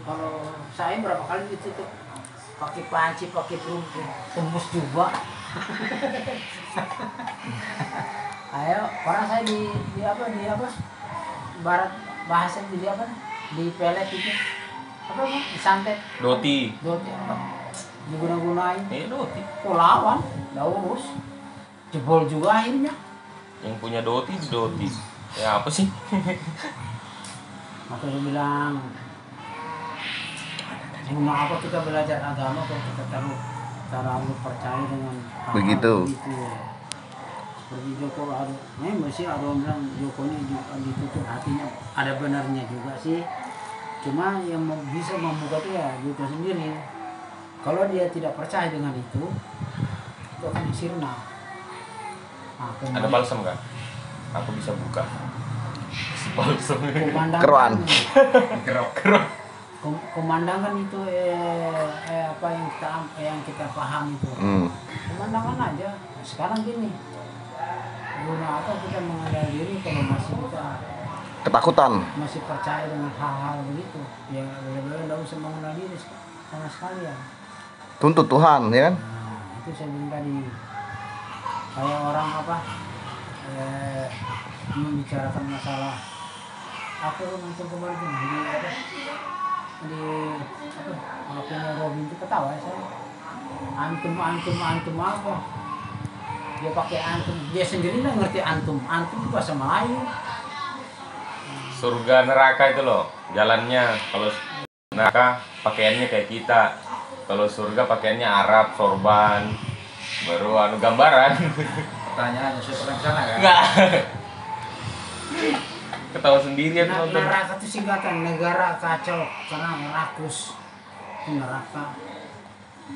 Kalau saya berapa kali ditutup pakai panci, pakai perunggu, tembus juga. Ayo, orang saya di apa barat bahasa di apa di pelet itu apa disantet Doti apa diguna-gunain doti lawan nggak urus jebol juga akhirnya. yang punya doti ya apa sih. Maka dia bilang guna apa kita belajar agama kalau kita terlalu percaya dengan hal-hal begitu. Seperti Joko ada, masih ada orang bilang Joko ini ditutup hatinya, ada benarnya juga sih. Cuma yang bisa membuka itu ya Joko sendiri. Kalau dia tidak percaya dengan itu akan sirna. Ada balsam nggak? Aku bisa buka. Balsam. Keruan. Pemandangan itu apa yang kita paham itu. Pemandangan aja. Sekarang gini. Guna apa kita mengenal diri kalau masih kita Ketakutan. masih percaya dengan hal-hal begitu, ya benar-benar tidak usah mengenal diri sama sekali ya. Tuntut Tuhan, ya kan? Nah, itu saya bilang tadi kayak orang apa membicarakan masalah aku nonton kemarin di punya Robin itu ketawa saya antum apa dia pakai antum, dia sendiri nggak ngerti antum itu bahasa Melayu. Surga neraka itu loh jalannya. Kalau neraka pakaiannya kayak kita, kalau surga pakaiannya Arab, sorban, baru gambaran. Pertanyaannya saya pernah kesana kan? Enggak. Ketawa sendiri aku nonton. Neraka itu singkatan negara kacau karena rakus. Itu neraka.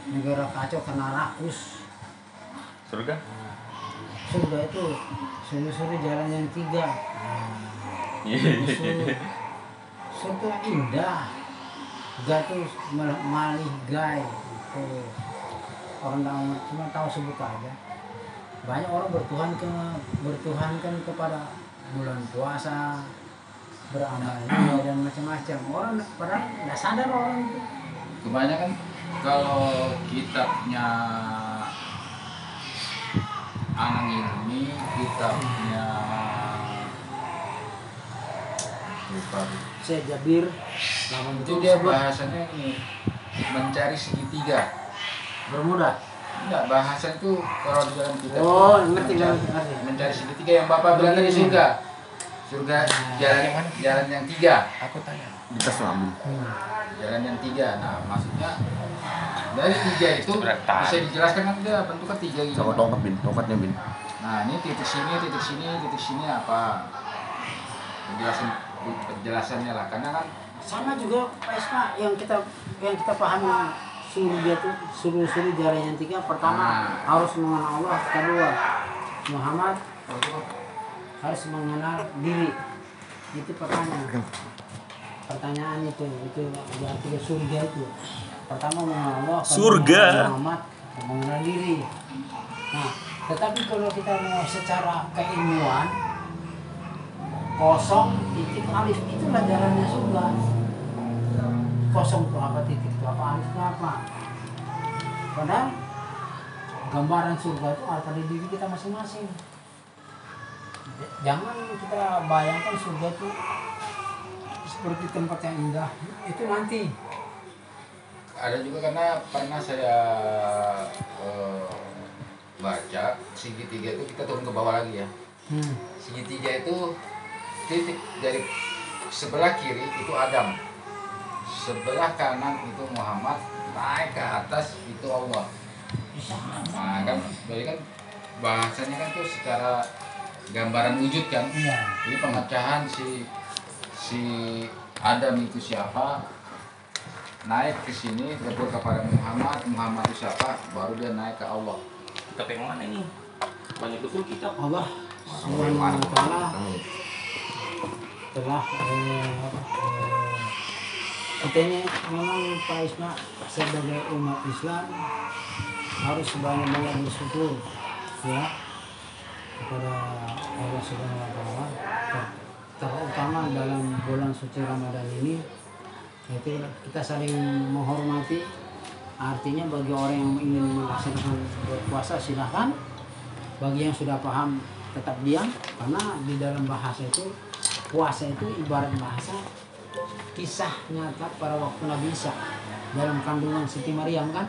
Negara kacau karena rakus. Surga? Surga itu suri-suri jalan yang 3. Surga indah. Gak tuh malih gay. Orang cuma tahu sebut aja. Banyak orang bertuhankan kepada bulan puasa, beramal dan macam-macam. Orang padahal nggak sadar orang itu. Kebanyakan kalau kita punya anak ini, kita punya Saya Jabir, itu dia bahasanya ini mencari segitiga. Bermuda. Enggak, bahasa itu kalau di dalam kita ngerti. mencari segitiga yang Bapak bilang tadi surga. Surga jalan yang 3. Aku tanya. Kita ambil. Jalan yang 3. Nah, maksudnya dari 3 itu bisa dijelaskan kan dia bentuknya 3 gitu. Sama tongkatnya bin. Nah, ini titik sini apa? Penjelasannya lah, karena kan Sama juga Pak Isma yang kita pahami surga itu suruh jalan yang 3. Pertama harus mengenal Allah, kedua Muhammad harus mengenal diri. Itu pertanyaan itu artinya surga itu. Pertama mengenal Allah, Surga. Muhammad mengenal diri. Nah, tetapi kalau kita mau secara keilmuan kosong titik alif itulah jalannya surga. Kosong itu apa, titik itu apa, alif itu apa. Padahal gambaran surga itu ada pada diri kita masing-masing. Jangan kita bayangkan surga itu seperti tempat yang indah. Itu nanti. ada juga karena pernah saya baca segitiga itu kita turun ke bawah lagi ya. Segitiga itu titik dari sebelah kiri itu Adam, sebelah kanan itu Muhammad, naik ke atas itu Allah. Nah kan, berarti kan bahasanya kan tuh secara gambaran wujud kan. Jadi pemecahan si Adam itu siapa, naik ke sini berbuat kepada Muhammad itu siapa, baru dia naik ke Allah. Kitab yang mana ini? Banyak betul kitab. Allah Subhanahu wa ta'ala telah kita ini memang Pak Isma sebagai umat Islam harus banyak-banyak bersyukur ya kepada Allah Subhanahu wa ta'ala, terutama dalam bulan suci Ramadan ini Itu kita saling menghormati. Artinya bagi orang yang ingin melaksanakan berpuasa silahkan. Bagi yang sudah paham tetap diam, karena di dalam bahasa itu puasa itu ibarat bahasa kisah nyata pada waktu Nabi Isa dalam kandungan Siti Maryam kan.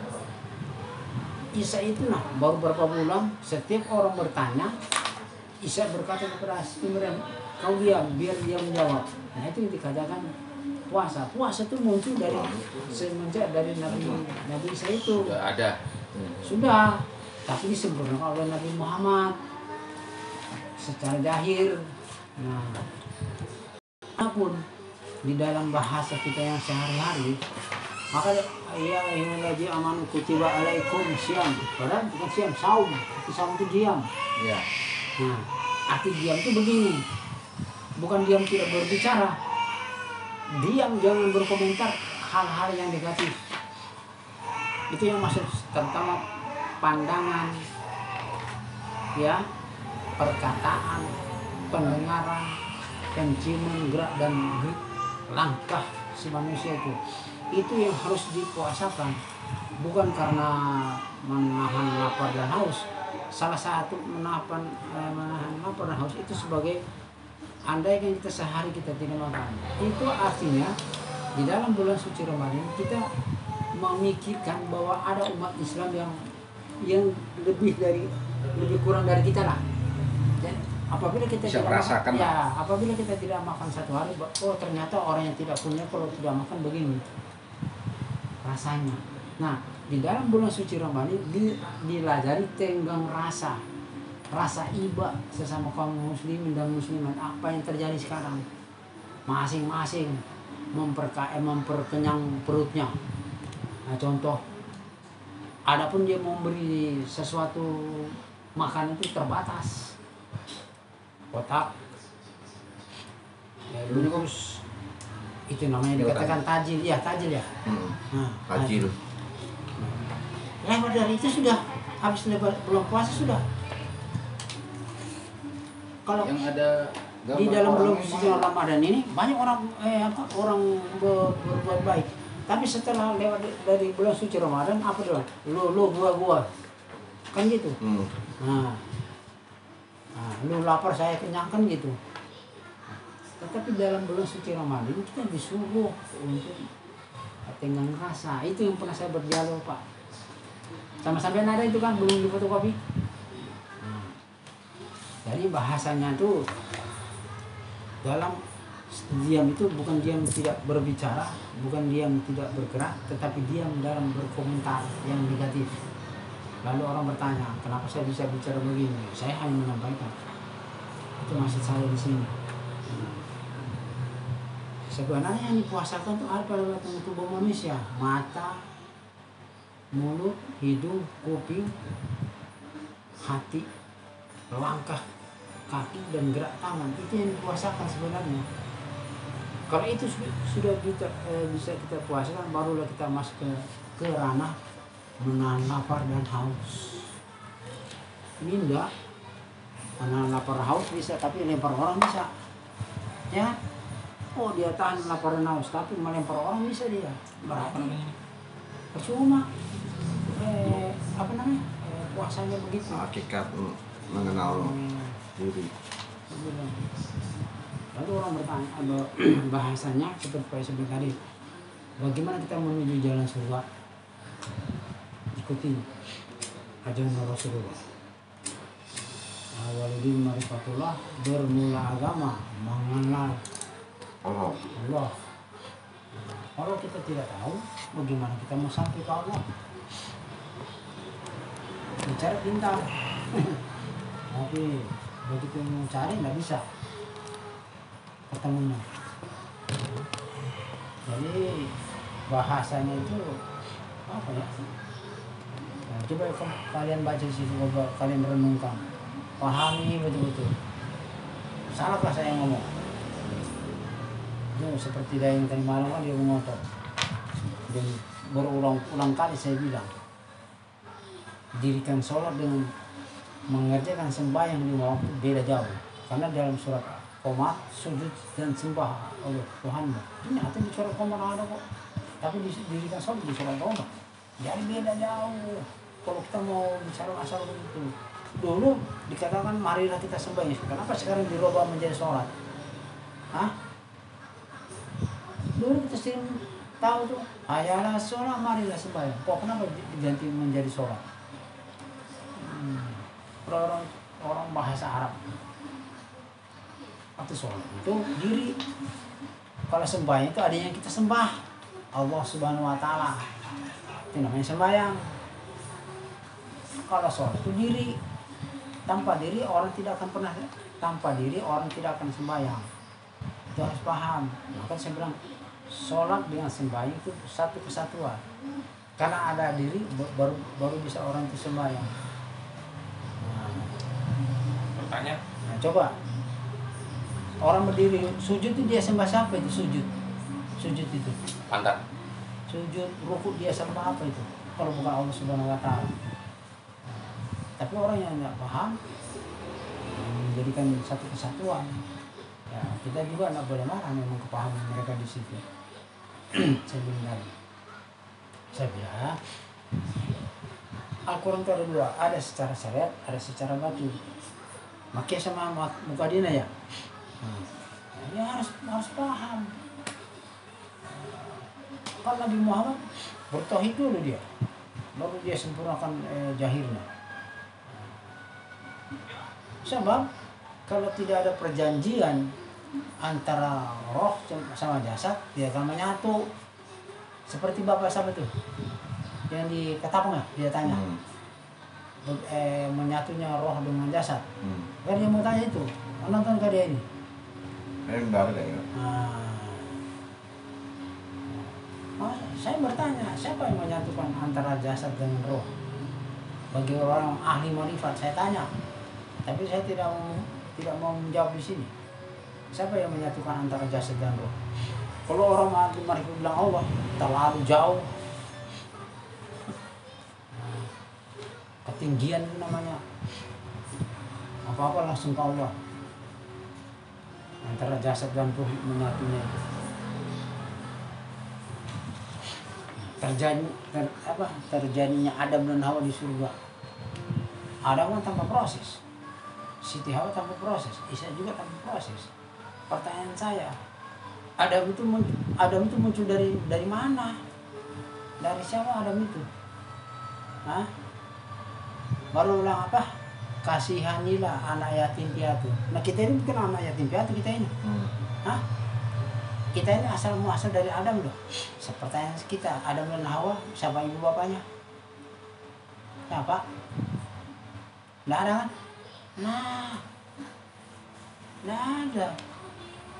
Isa itu baru berapa bulan, setiap orang bertanya, Isa berkata kepada Siti Maryam, kau diam biar dia menjawab. Nah itu yang dikatakan puasa. Puasa itu muncul dari semenjak dari Nabi Isa itu. Sudah ada. Sudah, tapi disempurnakan oleh Nabi Muhammad secara zahir. Nah, apapun di dalam bahasa kita yang sehari-hari, maka ya ayyuhalladzina amanu kutiba alaikum syiyam. Padahal bukan syiyam, saum. Tapi saum itu diam. Ya. Nah, arti diam itu begini. Bukan diam tidak berbicara. Diam jangan berkomentar hal-hal yang negatif. Itu yang maksud, terutama pandangan, ya, perkataan, pendengaran, penciuman, gerak dan langkah si manusia itu yang harus dipuasakan, bukan karena menahan lapar dan haus. Salah satu menahan lapar dan haus itu sebagai andai kan kita sehari kita tidak makan, itu artinya di dalam bulan suci Ramadan kita memikirkan bahwa ada umat Islam yang lebih kurang dari kita lah. Dan apabila kita bisa tidak merasakan makan, ya apabila kita tidak makan satu hari, oh ternyata orang yang tidak punya kalau tidak makan begini rasanya. Nah, di dalam bulan suci Ramadan dilajari tenggang rasa iba sesama kaum muslimin dan muslimat. Apa yang terjadi sekarang, masing-masing memperkenyang perutnya. Nah, contoh, adapun dia memberi sesuatu makan itu terbatas, kotak ya bungkus, itu namanya dikatakan tajil ya. Nah, Tajil. lewat dari itu sudah habis bulan puasa sudah. Kalau Yang ada di dalam bulan orang suci Ramadan ini banyak orang berbuat baik, tapi setelah lewat dari bulan suci Ramadan apa doang? Lu gua kan gitu. Nah, lu lapar saya kenyangkan gitu. Tetapi dalam bulan suci Ramadan kita disuruh untuk tenggang rasa. Itu yang pernah saya berdialog Pak. Sama-sama ada itu kan belum difotokopi. Jadi bahasanya tuh dalam diam itu bukan diam tidak berbicara, bukan diam tidak bergerak, tetapi diam dalam berkomentar yang negatif. Lalu orang bertanya, kenapa saya bisa bicara begini? Saya hanya menyampaikan. Itu maksud saya di sini. Sebenarnya yang dipuasakan itu ada pada tubuh manusia: mata, mulut, hidung, kuping, hati, langkah kaki dan gerak tangan. Itu yang dipuasakan sebenarnya. Kalau itu sudah bisa kita puasakan, barulah kita masuk ke ranah menahan lapar dan haus. Ini enggak, menahan lapar haus bisa, tapi lempar orang bisa, ya. Oh dia tahan lapar dan haus, tapi melempar orang bisa dia. Berapa namanya? Percuma. Puasanya begitu. Hakikat mengenal diri. Lalu orang bertanya, bahasanya seperti Pak sebut tadi, bagaimana kita menuju jalan surga? Ikuti ajaran Rasulullah. Awaludin marifatullah, bermula agama mengenal Allah. Kalau kita tidak tahu, bagaimana kita mau sampai ke Allah? Bicara pintar, tapi begitu mau cari nggak bisa ketemunya. Jadi bahasanya itu apa ya? Nah, coba kalian baca di situ, coba kalian renungkan, pahami betul-betul. Salahkah saya ngomong? Itu seperti yang tadi malam kan dia mengotot. Dan berulang kali saya bilang, dirikan sholat dengan mengerjakan sembahyang di waktu beda jauh. Karena dalam surat komat, sujud dan sembah oleh Tuhan. Ternyata di surat komat ada kok. Tapi dirikan sholat di surat komat. Jadi beda jauh. Kalau kita mau bicara asal itu, dulu dikatakan marilah kita sembahyang. Kenapa sekarang dirubah menjadi sholat? Hah? Dulu kita sering tahu tuh, ayalah sholat, marilah sembahyang. Kok kenapa diganti menjadi sholat? Orang bahasa Arab. Atau sholat itu diri. Kalau sembahyang itu ada yang kita sembah, Allah Subhanahu Wa Taala. Itu namanya sembahyang. Kalau sholat itu diri. Tanpa diri orang tidak akan pernah, tanpa diri orang tidak akan sembahyang. Itu harus paham. Maka saya bilang sholat dengan sembahyang itu satu kesatuan. Karena ada diri baru bisa orang itu sembahyang. Bertanya? Nah, coba orang berdiri sujud itu dia sembah siapa itu sujud? Sujud itu. Pantat. Sujud ruku dia sembah apa itu? Kalau bukan Allah Subhanahu Wa Taala. Tapi orang yang tidak paham menjadikan satu kesatuan. Ya, kita juga tidak boleh marah memang kepahaman mereka di situ. Saya bilang Al-Quran itu ada dua, ada secara syariat, ada secara batu. Makanya sama Mukadina ya. Dia harus paham. Kan Nabi Muhammad bertauhid dulu dia, baru dia sempurnakan jahirnya. Sebab kalau tidak ada perjanjian antara roh sama jasad, dia akan menyatu. Seperti bapak siapa tuh yang di Ketapang ya, dia tanya menyatunya roh dengan jasad. Kan dia mau tanya itu, nonton ke dia ini. Baru deh. Saya bertanya, siapa yang menyatukan antara jasad dengan roh? Bagi orang ahli marifat saya tanya, tapi saya tidak mau menjawab di sini. Siapa yang menyatukan antara jasad dan roh? Kalau orang ahli marifat bilang Allah, terlalu jauh. Ketinggian itu namanya. Apa-apa langsung ke Allah. Antara jasad dan ruh menyatunya itu. Terjadinya Adam dan Hawa di surga. Adam kan tanpa proses, Siti Hawa tanpa proses, Isa juga tanpa proses. Pertanyaan saya, Adam itu muncul dari mana? Dari siapa Adam itu? Hah? Baru bilang apa? Kasihanilah anak yatim piatu. Nah kita ini bukan anak yatim piatu kita ini. Hah? Kita ini muasal dari Adam loh. Pertanyaan kita, Adam dan Hawa, siapa ibu bapaknya? Siapa? Nggak ada kan? Nah, nggak ada.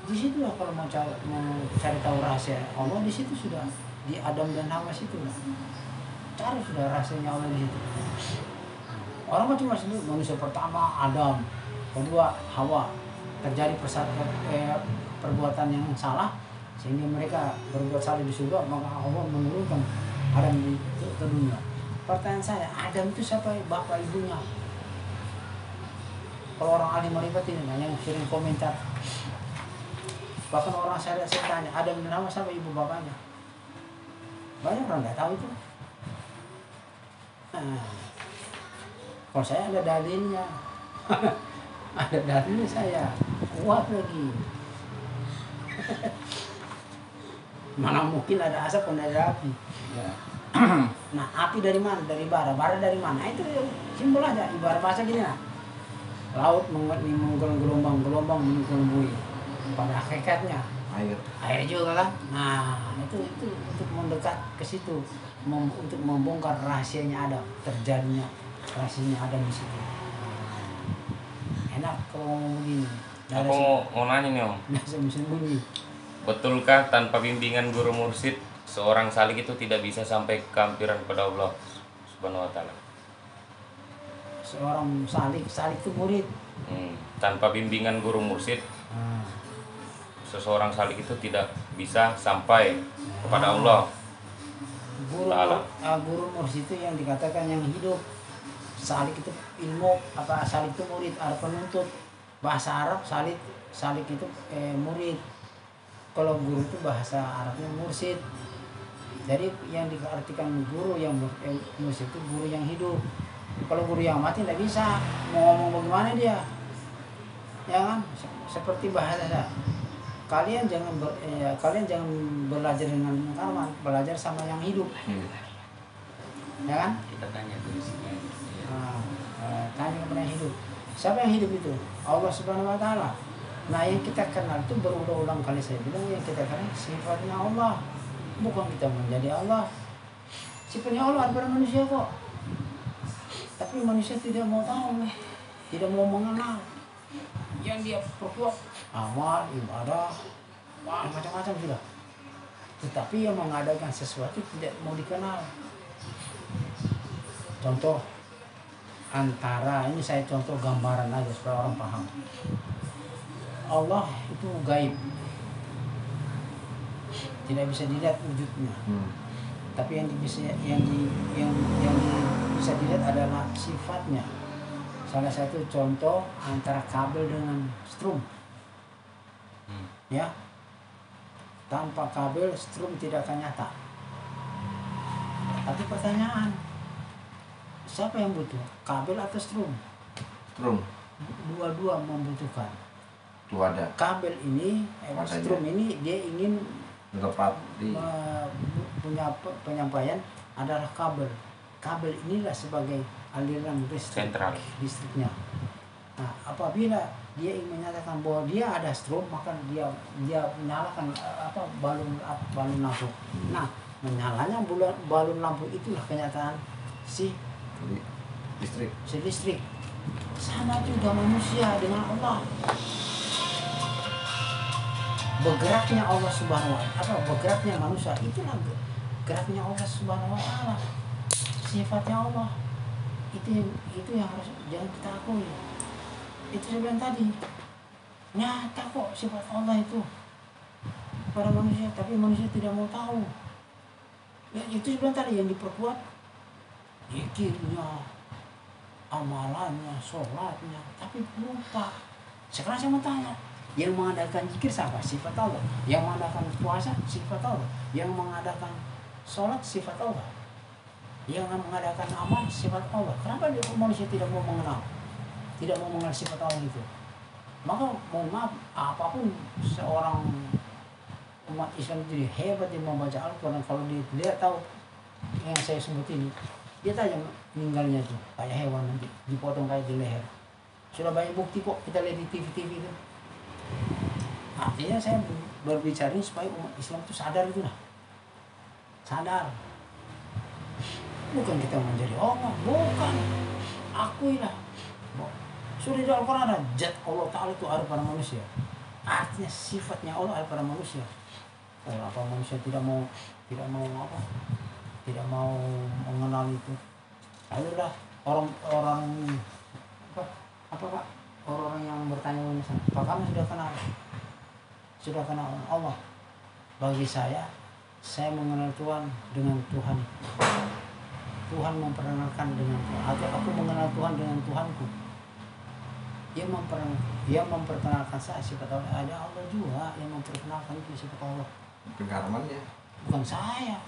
Di situ lah kalau mau cari tahu rahasia Allah, di situ sudah, di Adam dan Hawa situ lah. Cari sudah rahasianya Allah di situ. Orang kan cuma sebut manusia pertama Adam, kedua Hawa, terjadi perbuatan yang salah sehingga mereka berbuat salah di surga, maka Allah menurunkan Adam ke dunia. Pertanyaan saya, Adam itu siapa bapak ibunya? Kalau orang ahli marifat ini yang sering komentar, bahkan orang saya tanya, Adam dan Hawa siapa ibu bapaknya? Banyak orang nggak tahu itu. Nah, kalau saya ada dalilnya. Ada dalilnya saya, kuat lagi. Mana mungkin ada asap pun ada api. Ya. Nah api dari mana? Dari bara. Bara dari mana? Itu simbol aja. Ibarat bahasa gini lah. Laut menggunakan gelombang menggunakan bui. Pada hakikatnya air juga kan. Nah itu untuk mendekat ke situ, untuk membongkar rahasianya Adam, terjadinya rahasianya Adam di situ. Enak kalau ngomong begini. Aku mau nanya nih Om. Sembunyi. Betulkah tanpa bimbingan guru mursyid seorang salik itu tidak bisa sampai kehampiran pada Allah Subhanahu Wa Taala? Seorang salik itu murid. Tanpa bimbingan guru mursyid, seseorang salik itu tidak bisa sampai kepada Allah. Guru mursyid itu yang dikatakan yang hidup. Salik itu ilmu, salik itu murid, ada penuntut. Bahasa Arab salik, salik itu murid. Kalau guru itu bahasa Arabnya mursid. Jadi yang diartikan guru yang mursid itu guru yang hidup. Kalau guru yang mati tidak bisa mau ngomong bagaimana dia, ya kan? Seperti bahasa saya. Kalian jangan belajar dengan kawan, belajar sama yang hidup, ya kan? Kita tanya tuh di sini. Tanya kepada yang hidup. Siapa yang hidup itu? Allah Subhanahu Wa Taala. Nah yang kita kenal itu berulang-ulang kali saya bilang, yang kita kenal sifatnya Allah, bukan kita menjadi Allah. Sifatnya Allah ada pada manusia kok, tapi manusia tidak mau tahu, tidak mau mengenal. Yang dia perbuat amal, ibadah, macam-macam sudah. Tetapi yang mengadakan sesuatu tidak mau dikenal. Contoh antara ini, saya contoh gambaran aja supaya orang paham. Allah itu gaib, tidak bisa dilihat wujudnya. Tapi yang bisa dilihat adalah sifatnya. Salah satu contoh antara kabel dengan strum, ya. Tanpa kabel strum tidak akan nyata. Tapi pertanyaan, siapa yang butuh, kabel atau strum? Strum. Dua-dua membutuhkan. Itu ada. Kabel ini, strum ini dia ingin Tepat di. punya penyampaian adalah kabel. Kabel inilah sebagai aliran listrik, Sentral. listriknya. Nah, apabila dia ingin menyatakan bahwa dia ada strum, maka dia menyalakan balon lampu. Nah, menyalanya balon lampu itulah kenyataan si listrik. Sama juga manusia dengan Allah. Bergeraknya Allah Subhanahu wa Ta'ala, bergeraknya manusia itulah geraknya Allah Subhanahu wa Ta'ala. Sifatnya Allah. Itu yang harus jangan kita akui. Itu saya bilang tadi. Nyata kok sifat Allah itu pada manusia, tapi manusia tidak mau tahu. Ya, itu saya bilang tadi, yang diperkuat zikirnya, amalannya, sholatnya, tapi lupa. Sekarang saya mau tanya, yang mengadakan zikir siapa? Sifat Allah. Yang mengadakan puasa sifat Allah. Yang mengadakan sholat sifat Allah. Yang mengadakan amal sifat Allah. Kenapa manusia tidak mau mengenal? Tidak mau mengenal sifat Allah itu? Maka mohon maaf, apapun seorang umat Islam jadi hebat dia membaca Al-Quran, kalau dia tahu yang saya sebut ini, dia tanya meninggalnya tuh kayak hewan nanti dipotong kayak di leher. Sudah banyak bukti kok kita lihat di TV itu. Artinya saya berbicara ini supaya umat Islam itu sadar itu lah. Sadar. Bukan kita menjadi Allah, bukan. Akuilah. Sudah di Al-Quran ada zat Allah Ta'ala itu ada pada manusia. Artinya sifatnya Allah ada pada manusia. Apa manusia tidak mau mengenal itu. Lalu lah orang yang bertanya misalnya, Pak, kamu sudah kenal Allah? Bagi saya mengenal Tuhan dengan Tuhan. Tuhan memperkenalkan dengan Tuhan, atau aku mengenal Tuhan dengan Tuhanku. Dia memperkenalkan saya sifat Allah. Ada Allah juga yang memperkenalkan itu sifat Allah. Pengalamannya. Bukan saya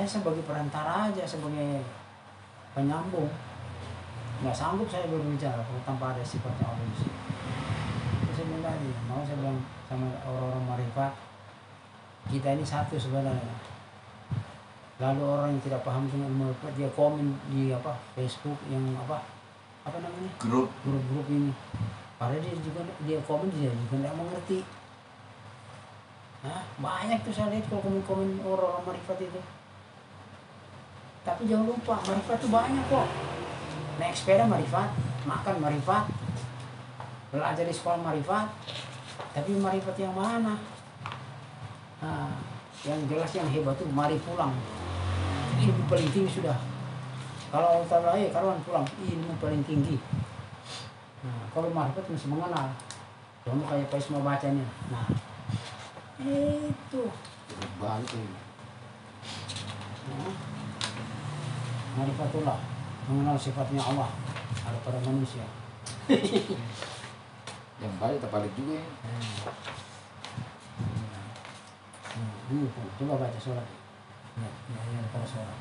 sebagai perantara aja, sebagai penyambung. Nggak sanggup saya berbicara kalau tanpa ada sifatnya Allah di sini. Itu saya bilang tadi, saya bilang sama orang-orang marifat, kita ini satu sebenarnya. Lalu orang yang tidak paham dengan ilmu marifat, dia komen di Facebook yang apa namanya, grup ini, padahal dia komen dia juga tidak mengerti. Nah, banyak tuh saya lihat kalau komen orang-orang marifat itu. Tapi jangan lupa, marifat itu banyak kok. Naik sepeda marifat, makan marifat, belajar di sekolah marifat. Tapi marifat yang mana? Nah, yang jelas yang hebat tuh mari pulang. Ilmu paling tinggi sudah. Kalau Allah karuan pulang, ilmu paling tinggi. Nah, kalau marifat mesti mengenal. Kamu kayak Pak Isma bacanya. Nah, itu Bantu. nah, marifatullah, mengenal sifatnya Allah ada pada manusia. Yang balik terbalik juga ya. Coba baca surat. Ya, pada surat.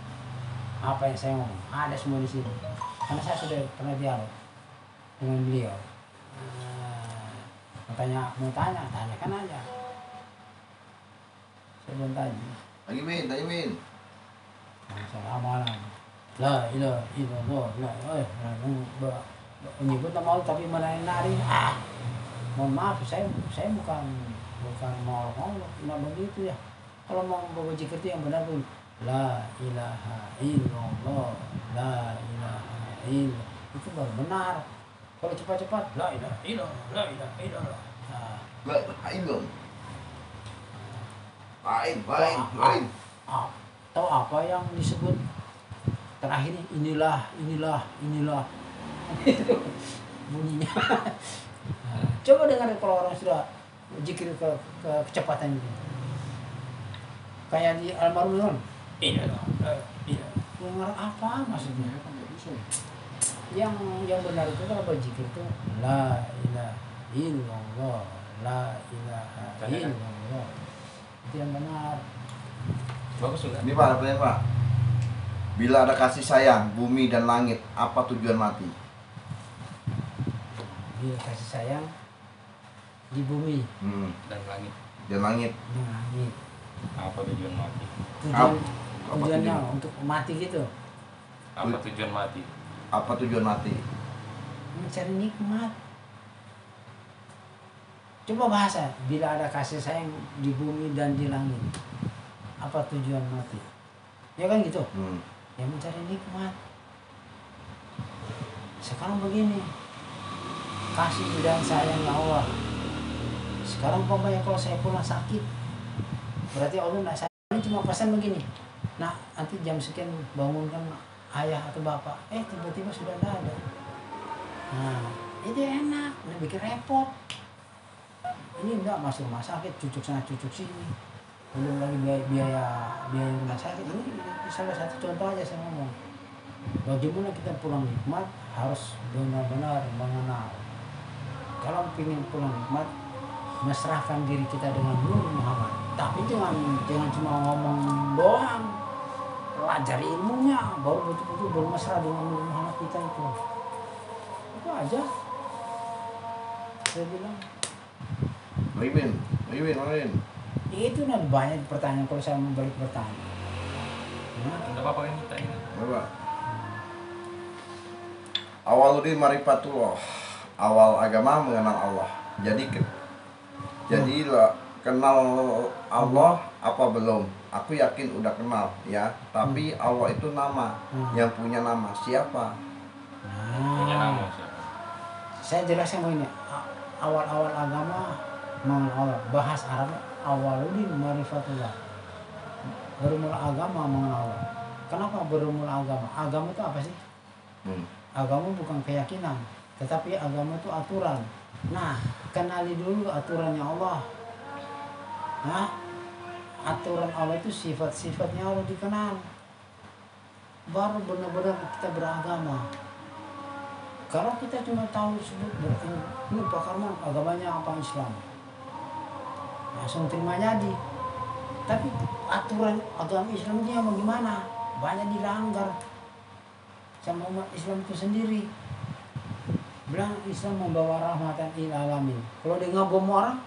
Apa yang saya ngomong? Ada semua di sini. Karena saya sudah pernah dialog dengan beliau. Makanya mau tanyakan aja. Saya belum tanya. Tanya Min. Masalah amalan. La ilaha illallah. Menyebut nama Allah tapi menari-nari. Mohon maaf, saya bukan mau nggak begitu ya. Kalau mau bawa zikir itu yang benar pun. La ilaha illallah. La ilaha illallah. Itu baru benar. Kalau cepat-cepat, la ilaha illallah, la ilaha illallah. Lain. Tahu apa yang disebut terakhir inilah itu bunyinya. Coba dengar kalau orang sudah zikir ke kecepatan itu. Kayak di almarhum iya. Dengar apa maksudnya? Yang benar itu kalau berzikir itu la ilaha illallah, la ilaha illallah. Itu yang benar. Bagus juga. Ini Pak, pertanyaan Pak. Bila ada kasih sayang, bumi dan langit, apa tujuan mati? Bila kasih sayang di bumi Dan langit. Dan langit. dan langit. Apa tujuan mati? Tujuannya untuk mati gitu. Apa tujuan mati? Apa tujuan mati? Mencari nikmat. Coba bahasa, bila ada kasih sayang di bumi dan di langit, apa tujuan mati? Ya kan gitu. Ya mencari nikmat. Sekarang begini, kasih dan sayang Allah. Sekarang umpamanya kalau saya pulang sakit, berarti Allah tidak sayang, cuma pesan begini. Nah, nanti jam sekian bangunkan ayah atau bapak. Tiba-tiba sudah tidak ada. Nah, itu enak, ini bikin repot. Ini enggak masuk rumah sakit, cucuk sana cucuk sini. Belum lagi biaya rumah sakit. Ini salah satu contoh aja saya ngomong. Bagaimana kita pulang nikmat harus benar-benar mengenal. Kalau ingin pulang nikmat, mesrahkan diri kita dengan Nur Muhammad. Tapi jangan cuma ngomong doang. Pelajari ilmunya, baru betul-betul bermesra dengan Nur Muhammad kita itu. Itu aja. Saya bilang. Lain. Itu banyak pertanyaan kalau saya balik bertanya. Enggak apa-apa kan kita ini. Bapak. Awaludin marifatullah. Awal agama mengenal Allah. Jadi kenal Allah apa belum? Aku yakin udah kenal ya. Tapi Allah itu nama. Yang punya nama siapa? Punya nama siapa? Saya jelaskan begini. Awal-awal agama mengenal Allah. Bahas Arabnya awaludin marifatullah. Bermula agama mengenal Allah. Kenapa bermula agama? Agama itu apa sih? Agama bukan keyakinan, tetapi agama itu aturan. Nah, kenali dulu aturannya Allah. Nah, aturan Allah itu sifat-sifatnya Allah dikenal. Baru benar-benar kita beragama. Kalau kita cuma tahu sebut ini Pak Karman agamanya apa Islam, langsung terima jadi. Tapi aturan agama Islam itu yang bagaimana? Banyak dilanggar sama umat Islam itu sendiri. Bilang Islam membawa rahmatan lil alamin. Kalau dia ngabom orang,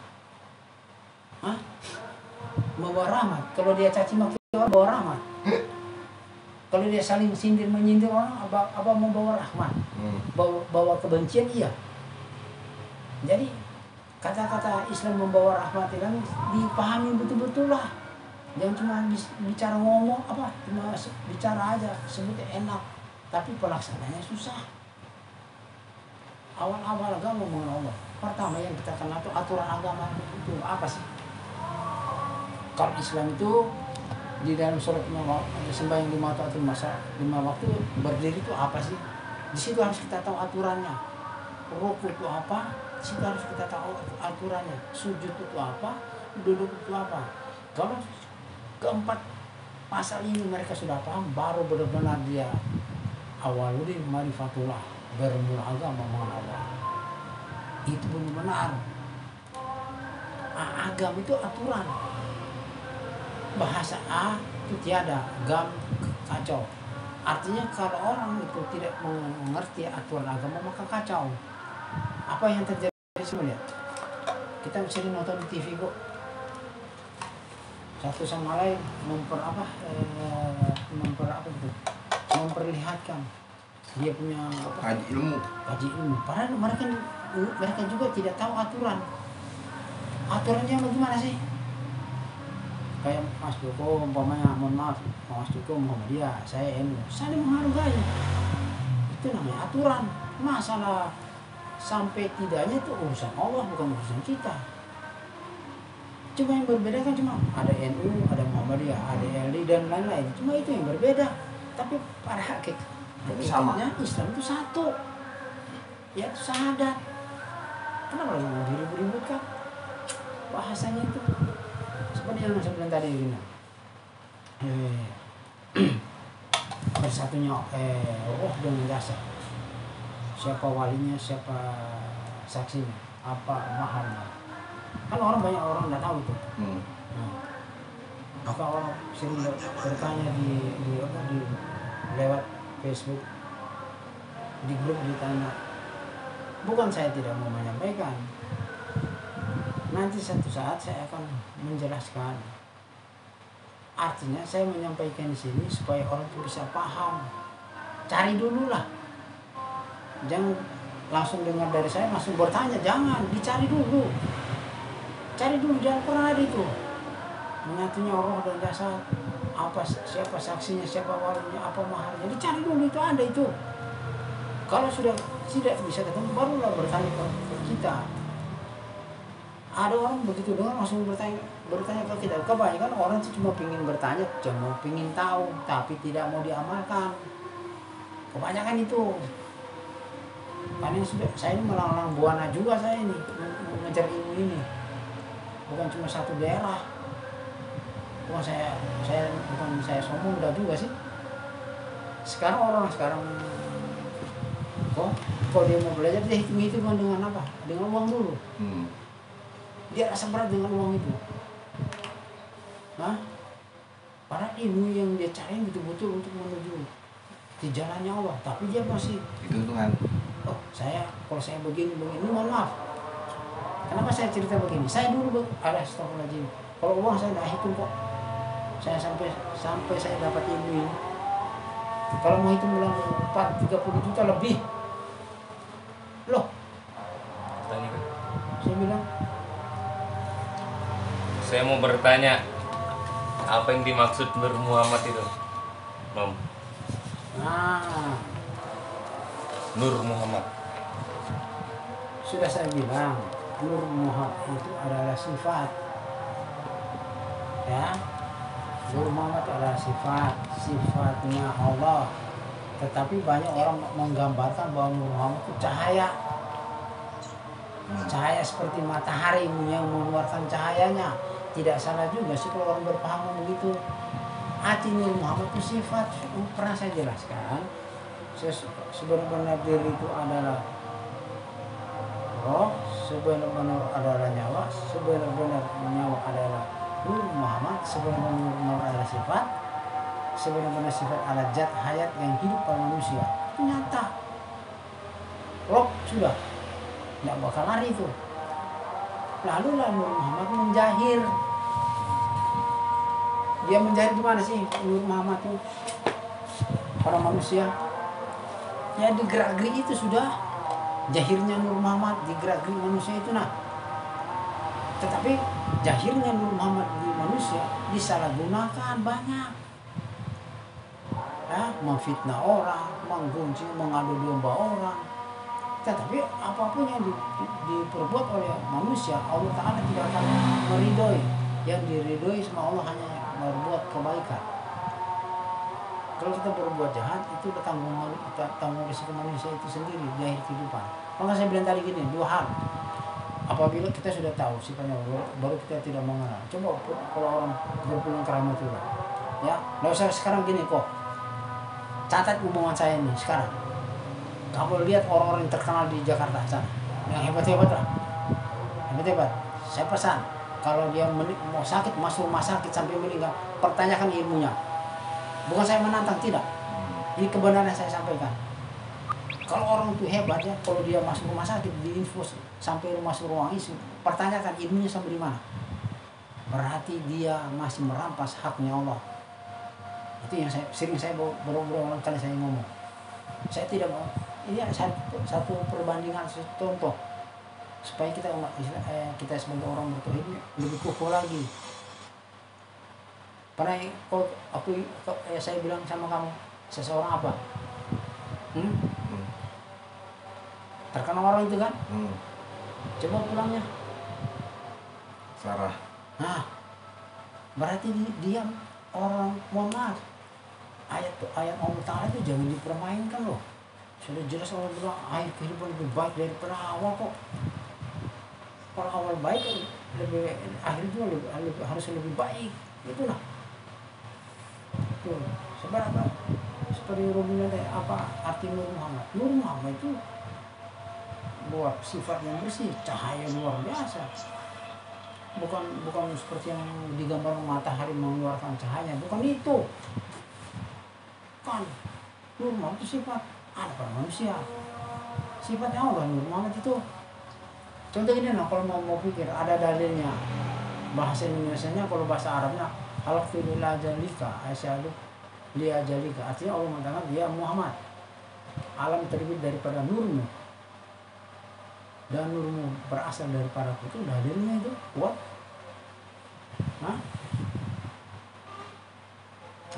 membawa rahmat. Kalau dia caci maki orang, bawa rahmat. Kalau dia saling sindir menyindir orang, apa membawa rahmat? Bawa kebencian iya. Jadi kata-kata Islam membawa rahmat itu dipahami betul-betul lah. Jangan cuma bicara ngomong cuma bicara aja, sebutnya enak, tapi pelaksananya susah. Awal-awal agama mengenal Allah. Pertama yang kita kenal itu aturan agama itu apa sih? Kalau Islam itu di dalam surat sembahyang 5 waktu atau masa 5 waktu berdiri itu apa sih? Di situ harus kita tahu aturannya. Rukuk itu apa? Di situ harus kita tahu aturannya. Sujud itu apa? Duduk itu apa? Kalau keempat pasal ini mereka sudah paham, baru benar-benar dia awaludin marifatullah, bermula agama mengenal Allah. itu benar-benar agama itu aturan. Bahasa A itu tiada, gam kacau. Artinya kalau orang itu tidak mengerti aturan agama maka kacau. Apa yang terjadi sebenarnya? Kita sering nonton di TV kok. Satu sama lain memperlihatkan dia punya Haji ilmu. Padahal mereka juga tidak tahu aturan. Aturannya bagaimana sih? Kayak Mas Joko umpamanya, mohon maaf, Mas Joko Muhammadiyah, saya NU, saling menghargai. Itu namanya aturan. Masalah sampai tidaknya itu urusan Allah, bukan urusan kita. Cuma yang berbeda kan cuma ada NU, ada Muhammadiyah, ada LD dan lain-lain. Cuma itu yang berbeda. Tapi pada hakikatnya Islam itu satu, yaitu syahadat. Kenapa lagi mau diribut-ributkan? Bahasanya itu seperti yang saya bilang tadi gini. Bersatunya roh dengan jasad. Siapa walinya, siapa saksinya, apa maharnya. Kan banyak orang nggak tahu itu. Maka orang sering bertanya di lewat Facebook, di grup ditanya. Bukan saya tidak mau menyampaikan. Nanti satu saat saya akan menjelaskan. Artinya saya menyampaikan di sini supaya orang itu bisa paham. Cari dulu lah. Jangan langsung dengar dari saya langsung bertanya, jangan, dicari dulu. Cari dulu, jangan pernah ada itu. Menyatunya roh dan jasad. Siapa saksinya, siapa walinya, apa maharnya. Dicari dulu, itu ada itu. Kalau sudah tidak bisa ketemu, barulah bertanya ke kita. Ada orang begitu dengar langsung bertanya ke kita. Kebanyakan orang itu cuma pingin bertanya, cuma pingin tahu, tapi tidak mau diamalkan. Kebanyakan itu. Karena sudah saya ini melalang buana juga saya ini mengejar ilmu ini. Bukan cuma satu daerah. Bukan saya sombong udah juga sih. Sekarang kalau dia mau belajar dia hitung-hitungan dengan apa? Dengan uang dulu. Dia rasa berat dengan uang itu. Nah, padahal ilmu yang dia cari betul-betul untuk menuju di jalannya Allah, tapi dia masih Hitung-hitungan. Kalau saya begini, mohon maaf. Kenapa saya cerita begini? Saya dulu astagfirullahaladzim. Kalau uang saya nggak hitung kok. Saya sampai saya dapat ilmu ini. Kalau mau hitung bilang 30 juta lebih. Loh. Saya bilang. Saya mau bertanya, apa yang dimaksud Nur Muhammad itu, Mam? Nah, Nur Muhammad. Sudah saya bilang, Nur Muhammad itu adalah sifat. Ya, Nur Muhammad adalah sifatnya Allah. Tetapi banyak orang menggambarkan bahwa Nur Muhammad itu cahaya. Cahaya seperti matahari yang mengeluarkan cahayanya. Tidak salah juga sih kalau orang berpaham begitu. Hati Nur Muhammad itu sifat. Pernah saya jelaskan. Sebenarnya diri itu adalah roh, sebenarnya adalah nyawa, sebenarnya nyawa adalah Nur Muhammad, sebenarnya Nur Muhammad adalah sifat, sebenarnya sifat adalah zat hayat yang hidup pada manusia. Itu nyata. Roh sudah nggak bakal lari itu. Lalu Nur Muhammad menjahir. Dia menjahir gimana sih Nur Muhammad itu pada manusia? Ya digerak-gerik itu sudah jahirnya Nur Muhammad, digerak-gerik manusia itu nah. Tetapi jahirnya Nur Muhammad di manusia disalahgunakan banyak. Ya, memfitnah orang, menggunjing, mengadu domba orang. Tetapi apapun yang diperbuat oleh manusia, Allah Ta'ala tidak akan meridhoi. Yang diridhoi sama Allah hanya berbuat kebaikan. Kalau kita berbuat jahat, itu tanggung risiko manusia itu sendiri di akhir kehidupan. Maka saya bilang tadi gini, dua hal. Apabila kita sudah tahu sifatnya Allah, baru kita tidak mengenal. Coba kalau orang berpegang keramat juga. Ya, nggak usah sekarang gini kok. Catat hubungan saya ini sekarang. Kamu lihat orang-orang yang terkenal di Jakarta sana. yang hebat-hebat lah, hebat-hebat. Saya pesan kalau dia mau sakit masuk rumah sakit sampai meninggal, pertanyakan ilmunya. Bukan saya menantang, tidak. Ini kebenaran yang saya sampaikan. Kalau orang itu hebat ya, kalau dia masuk rumah sakit diinfus sampai masuk ruang ICU, pertanyakan ilmunya sampai di mana. Berarti dia masih merampas haknya Allah. Itu yang saya berulang kali saya ngomong. Saya tidak mau. Ini satu perbandingan, satu contoh supaya kita kita sebagai orang bertauhid lebih kukuh lagi. Pernah kalau saya bilang sama kamu, seseorang apa? Terkenal orang itu kan? Coba pulangnya. Sarah. Nah, berarti dia orang, mohon maaf, ayat Allah Ta'ala itu jangan dipermainkan loh. Sudah jelas Allah bilang akhir kehidupan lebih baik daripada awal kok. Kalau awal baik akhir juga harus lebih baik. Itulah. Tuh, seberapa seperti Rubina apa arti Nur Muhammad? Nur Muhammad itu buat sifat yang bersih, cahaya luar biasa. Bukan seperti yang digambar matahari mengeluarkan cahaya, bukan itu. Kan Nur Muhammad itu sifat ada pada manusia. Sifatnya Allah Nur Muhammad itu. Contoh gini nah, kalau mau pikir ada dalilnya. Bahasa Indonesianya kalau bahasa Arabnya Al-Qur'an ajalika, asyhadu li ajalika. Artinya Allah mengatakan dia Muhammad. Alam terbit daripada nurmu. Dan nurmu berasal daripada aku, itu dalilnya itu kuat. Hah?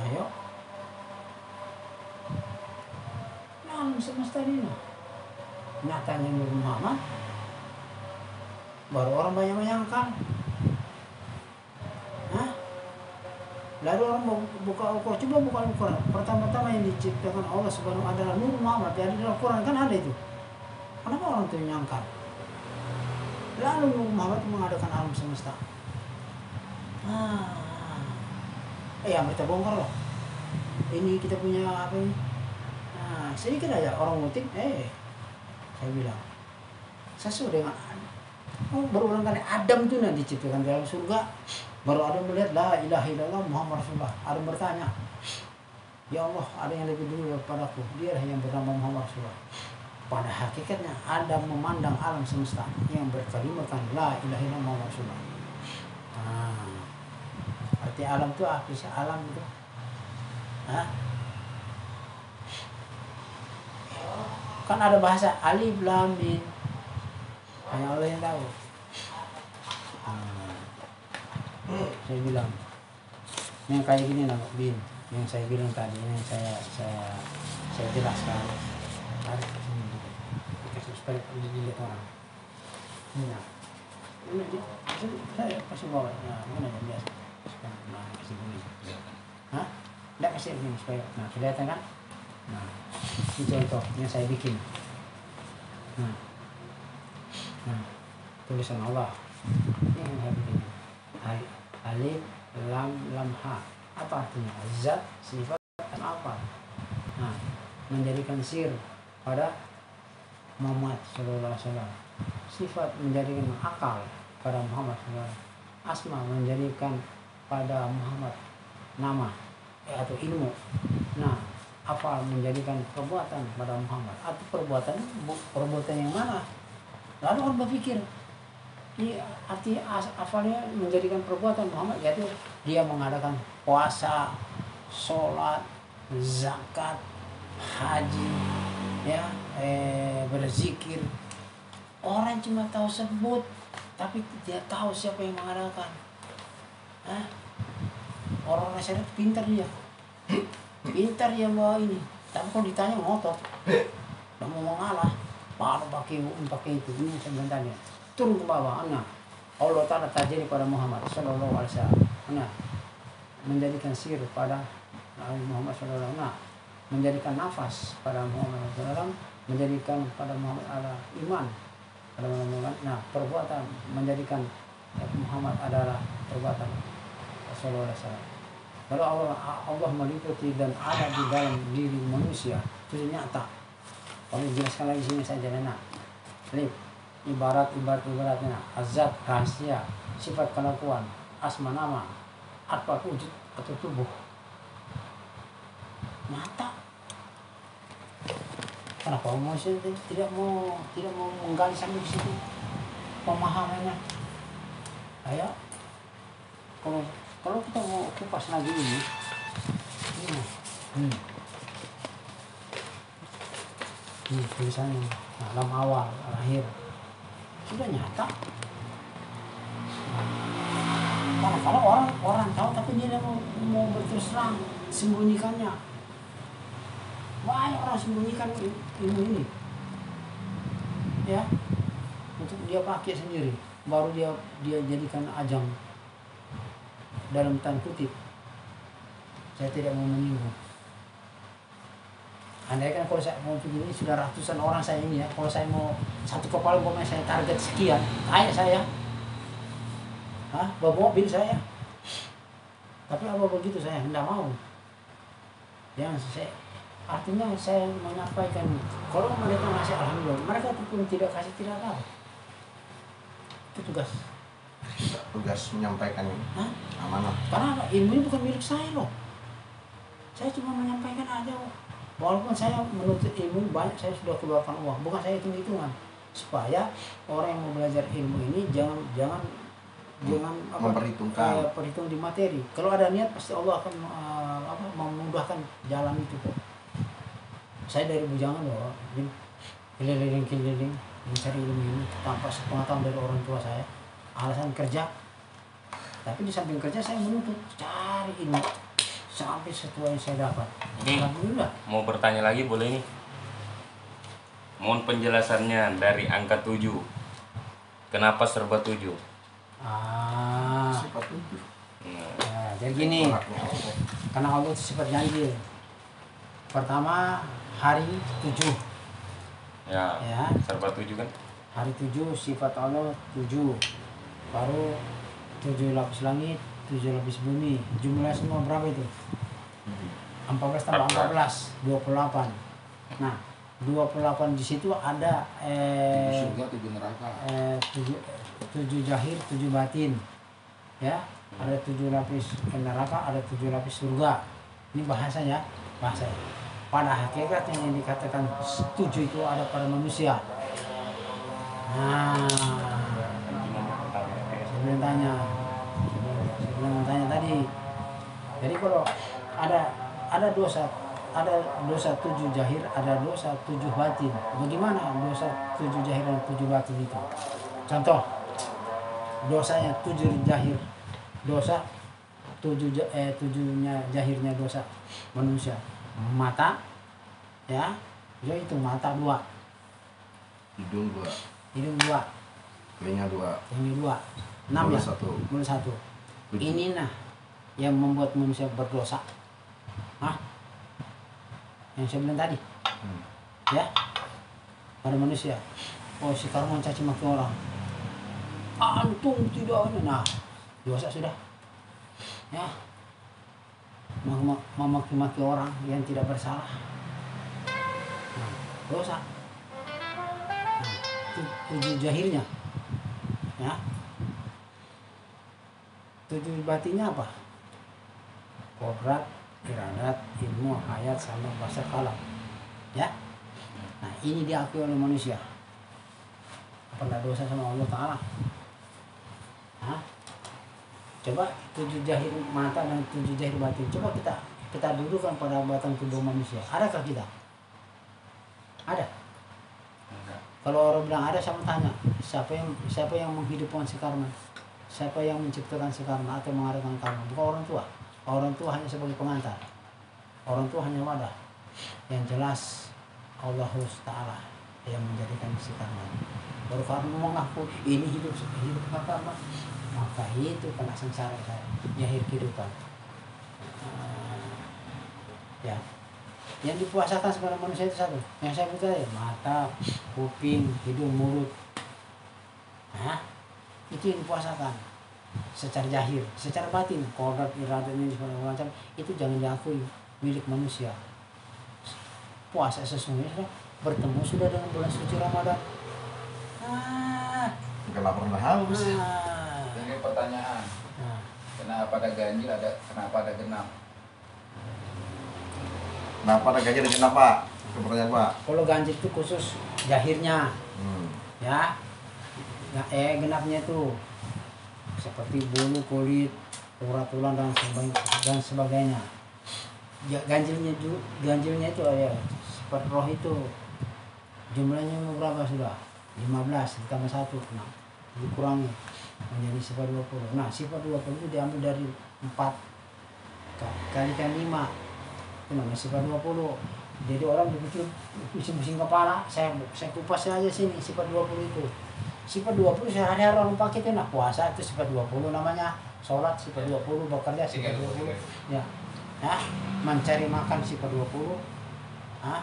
Ayo. Alam semesta ini nyatanya Nur Muhammad, baru orang banyak menyangkal. Hah? Lalu orang buka Al-Quran, coba buka Al-Quran. Pertama-tama yang diciptakan Allah Subhanahu wa Ta'ala Nur Muhammad, yang di Al-Quran kan ada itu. Kenapa orang itu menyangkal? Lalu Nur Muhammad mengadakan alam semesta. Yang kita bongkar loh. Ini kita punya apa ini? Sedikit aja orang ngutip, saya bilang sesuai dengan berulang kali Adam itu nanti diciptakan dalam surga, baru Adam melihat la ilaha illallah Muhammad Rasulullah. Adam bertanya, ya Allah, ada yang lebih dulu daripadaku, dialah yang bernama Muhammad Rasulullah. Pada hakikatnya Adam memandang alam semesta yang berkalimatkan la ilaha illallah Muhammad Rasulullah. Arti alam itu apa sih? Alam itu kan ada bahasa alif lam mim, hanya Allah yang tahu. Saya bilang yang kayak gini lah bin, yang saya bilang tadi, yang saya jelaskan. Dikasih supaya dilihat orang. Ini saya kasih bawa. Nah, ini aja biasa. Nah, kasih begini. Hah? Tidak kasih begini supaya, nah kelihatan kan? Nah, ini contoh yang saya bikin. Nah, tulisan Allah. Ini yang saya bikin. Alif, lam, ha. Apa artinya? Zat, sifat, apa? Nah, menjadikan sir pada Muhammad Sallallahu Alaihi Wasallam. Sifat menjadikan akal pada Muhammad Sallallahu Alaihi Wasallam. Asma menjadikan pada Muhammad nama atau ilmu. Nah, apa menjadikan perbuatan pada Muhammad atau perbuatan yang mana? Lalu orang berpikir ini arti asalnya menjadikan perbuatan Muhammad, yaitu dia mengadakan puasa, sholat, zakat, haji, ya, berzikir. Orang cuma tahu sebut, tapi tidak tahu siapa yang mengadakan. Orang masyarakat pintar dia. Pintar dia bawa ini, tapi kalau ditanya ngotot, nggak mau mengalah, baru pakai itu. Ini saya tanya, turun ke bawah. Nah, Allah Taala tajiri pada Muhammad Sallallahu Alaihi Wasallam. Nah, menjadikan sir pada Nabi Muhammad Sallallahu Alaihi Wasallam. Menjadikan nafas pada Muhammad Sallallahu Alaihi Wasallam. Menjadikan pada Muhammad ada iman pada Muhammad. Nah, perbuatan menjadikan Muhammad adalah perbuatan Sallallahu Alaihi Wasallam. Lalu Allah meliputi dan ada di dalam diri manusia, itu nyata. Kalau dijelaskan lagi sini saja enak. ibaratnya azat, rahasia, sifat kelakuan, asma nama, apa wujud atau tubuh. Mata. Kenapa manusia tidak mau menggali sampai di situ pemahamannya? Ayo, kalau kita mau kupas lagi ini tulisannya alam awal, akhir sudah nyata. Kalau orang tahu tapi dia tidak mau berterus terang, sembunyikannya. Banyak orang sembunyikan ilmu ini, ya, untuk dia pakai sendiri, baru dia jadikan ajang dalam tanda kutip. Saya tidak mau menyinggung. Andai kan kalau saya mau begini sudah ratusan orang saya ini ya, kalau saya mau satu kepala umpamanya saya target sekian, kaya saya, bawa mobil saya. Tapi apa begitu saya tidak mau. Yang saya artinya saya menyampaikan kalau mereka ngasih alhamdulillah, mereka pun tidak kasih tidak tahu. Itu tugas menyampaikan amanah. Karena ilmu ini bukan milik saya loh. Saya cuma menyampaikan aja. Walaupun saya menuntut ilmu banyak, saya sudah keluarkan uang, bukan saya hitung-hitungan, supaya orang yang mau belajar ilmu ini jangan perhitung di materi. Kalau ada niat pasti Allah akan memudahkan jalan itu kok. Saya dari bujangan loh, keliling mencari ilmu ini tanpa sepengetahuan dari orang tua saya. Alasan kerja, tapi di samping kerja saya menuntut cari ilmu sampai setua yang saya dapat. Alhamdulillah. Mau bertanya lagi boleh nih? Mohon penjelasannya dari angka 7. Kenapa serba 7? Sifat 7. Nah, jadi gini, karena Allah itu sifat janji. Pertama hari 7. Ya. Serba 7 kan? Hari 7 sifat Allah 7. Baru 7 lapis langit, 7 lapis bumi. Jumlah semua berapa itu? 14 tambah 14, 28. Nah, 28 di situ ada 7 surga, 7 neraka. 7 zahir, 7 batin. Ya, ada 7 lapis neraka, ada 7 lapis surga. Ini bahasanya. Pada hakikatnya yang dikatakan 7 itu ada pada manusia. Nah, sebelum tanya tadi. Jadi kalau ada dosa 7 zahir, ada dosa 7 batin. Bagaimana dosa 7 zahir dan 7 batin itu? Contoh, dosanya 7 zahir, dosa 7-nya zahirnya dosa manusia. Mata, ya, itu mata 2, Hidung 2, telinga 2, 6 ya, 1. mulut 1. Ini yang membuat manusia berdosa. Yang saya bilang tadi, ya, pada manusia. Oh, sekarang mencaci maki orang. Antum tidak ada. Nah, dosa sudah. Ya, memaki-maki orang yang tidak bersalah. Nah, dosa. Nah, 7 zahirnya. Ya. 7 batinnya apa? Kodrat, iradat, ilmu, ayat, sama bahasa kalam. Ya. Nah, ini diakui oleh manusia. Apa enggak dosa sama Allah Ta'ala? Coba 7 zahir mata dan 7 zahir batin. Coba kita dudukkan pada batang tubuh manusia. Adakah kita? Ada? Kalau orang bilang ada, saya mau tanya, siapa yang menghidupkan si karma? Siapa yang menciptakan si karma atau mengadakan karma? Bukan orang tua. Orang tua hanya sebagai pengantar. Orang tua hanya wadah. Yang jelas Allah Ta'ala yang menjadikan si karma. Baru karma mengaku ini hidup karma, maka itu kena sengsara saya, akhir kehidupan. Ya, yang dipuasakan sebenarnya manusia itu satu. Yang saya percaya mata, kuping, hidung, mulut. Itu yang dipuasakan secara zahir, secara batin, kodrat, iradat ini segala macam itu jangan diakui milik manusia. Puasa sesungguhnya bertemu sudah dengan bulan suci Ramadan. lapar dan haus. Nah, Ini pertanyaan. nah. Kenapa ada ganjil, kenapa ada genap? Kenapa ada ganjil dan genap, Pak? Itu pertanyaan, Pak. Kalau ganjil itu khusus jahirnya, ya. Nah, genapnya itu seperti bulu, kulit, urat tulang dan sebagainya. Ganjilnya itu ya seperti roh itu. Jumlahnya berapa sudah? 15 ditambah 1. Nah, dikurangi menjadi sifat 20. Nah, sifat 20 itu diambil dari 4 kalikan 5. Itu namanya sifat 20. Jadi orang begitu pusing-pusing kepala, saya kupas aja sini sifat 20 itu. Sifat 20 sehari-hari orang pakai itu. Nah, puasa itu sifat 20 namanya. Sholat sifat 20, bekerja sifat 20. Ya. Nah, mencari makan sifat 20. Hah?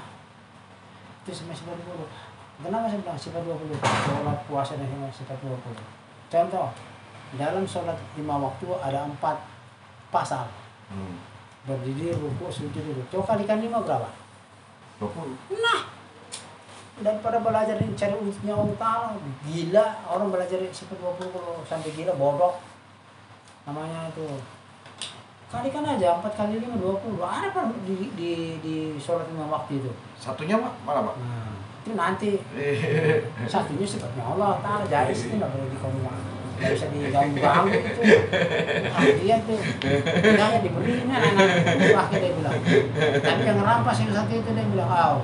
Itu semua sifat 20. Kenapa saya bilang sifat 20? Sholat, puasa dan sifat 20. Contoh, dalam sholat 5 waktu ada 4 pasal. Berdiri, rukuk, sujud, duduk. Coba kalikan 5 berapa? 20. Nah, daripada belajar cari wujudnya Allah Ta'ala, gila orang belajar sifat 20 kalau sampai gila, bodoh namanya itu. Kalikan aja 4 kali 5 20. Ada apa di sholat 5 waktu itu? Satunya, Pak, mana, Pak? Nah, itu nanti satunya sifatnya Allah Ta'ala, jadi itu nggak boleh dikomunikasi, nggak bisa diganggu-ganggu itu. Dia tuh tidaknya diberi ini anak-anak akhirnya dia bilang, tapi yang ngerampas yang satu itu dia bilang, oh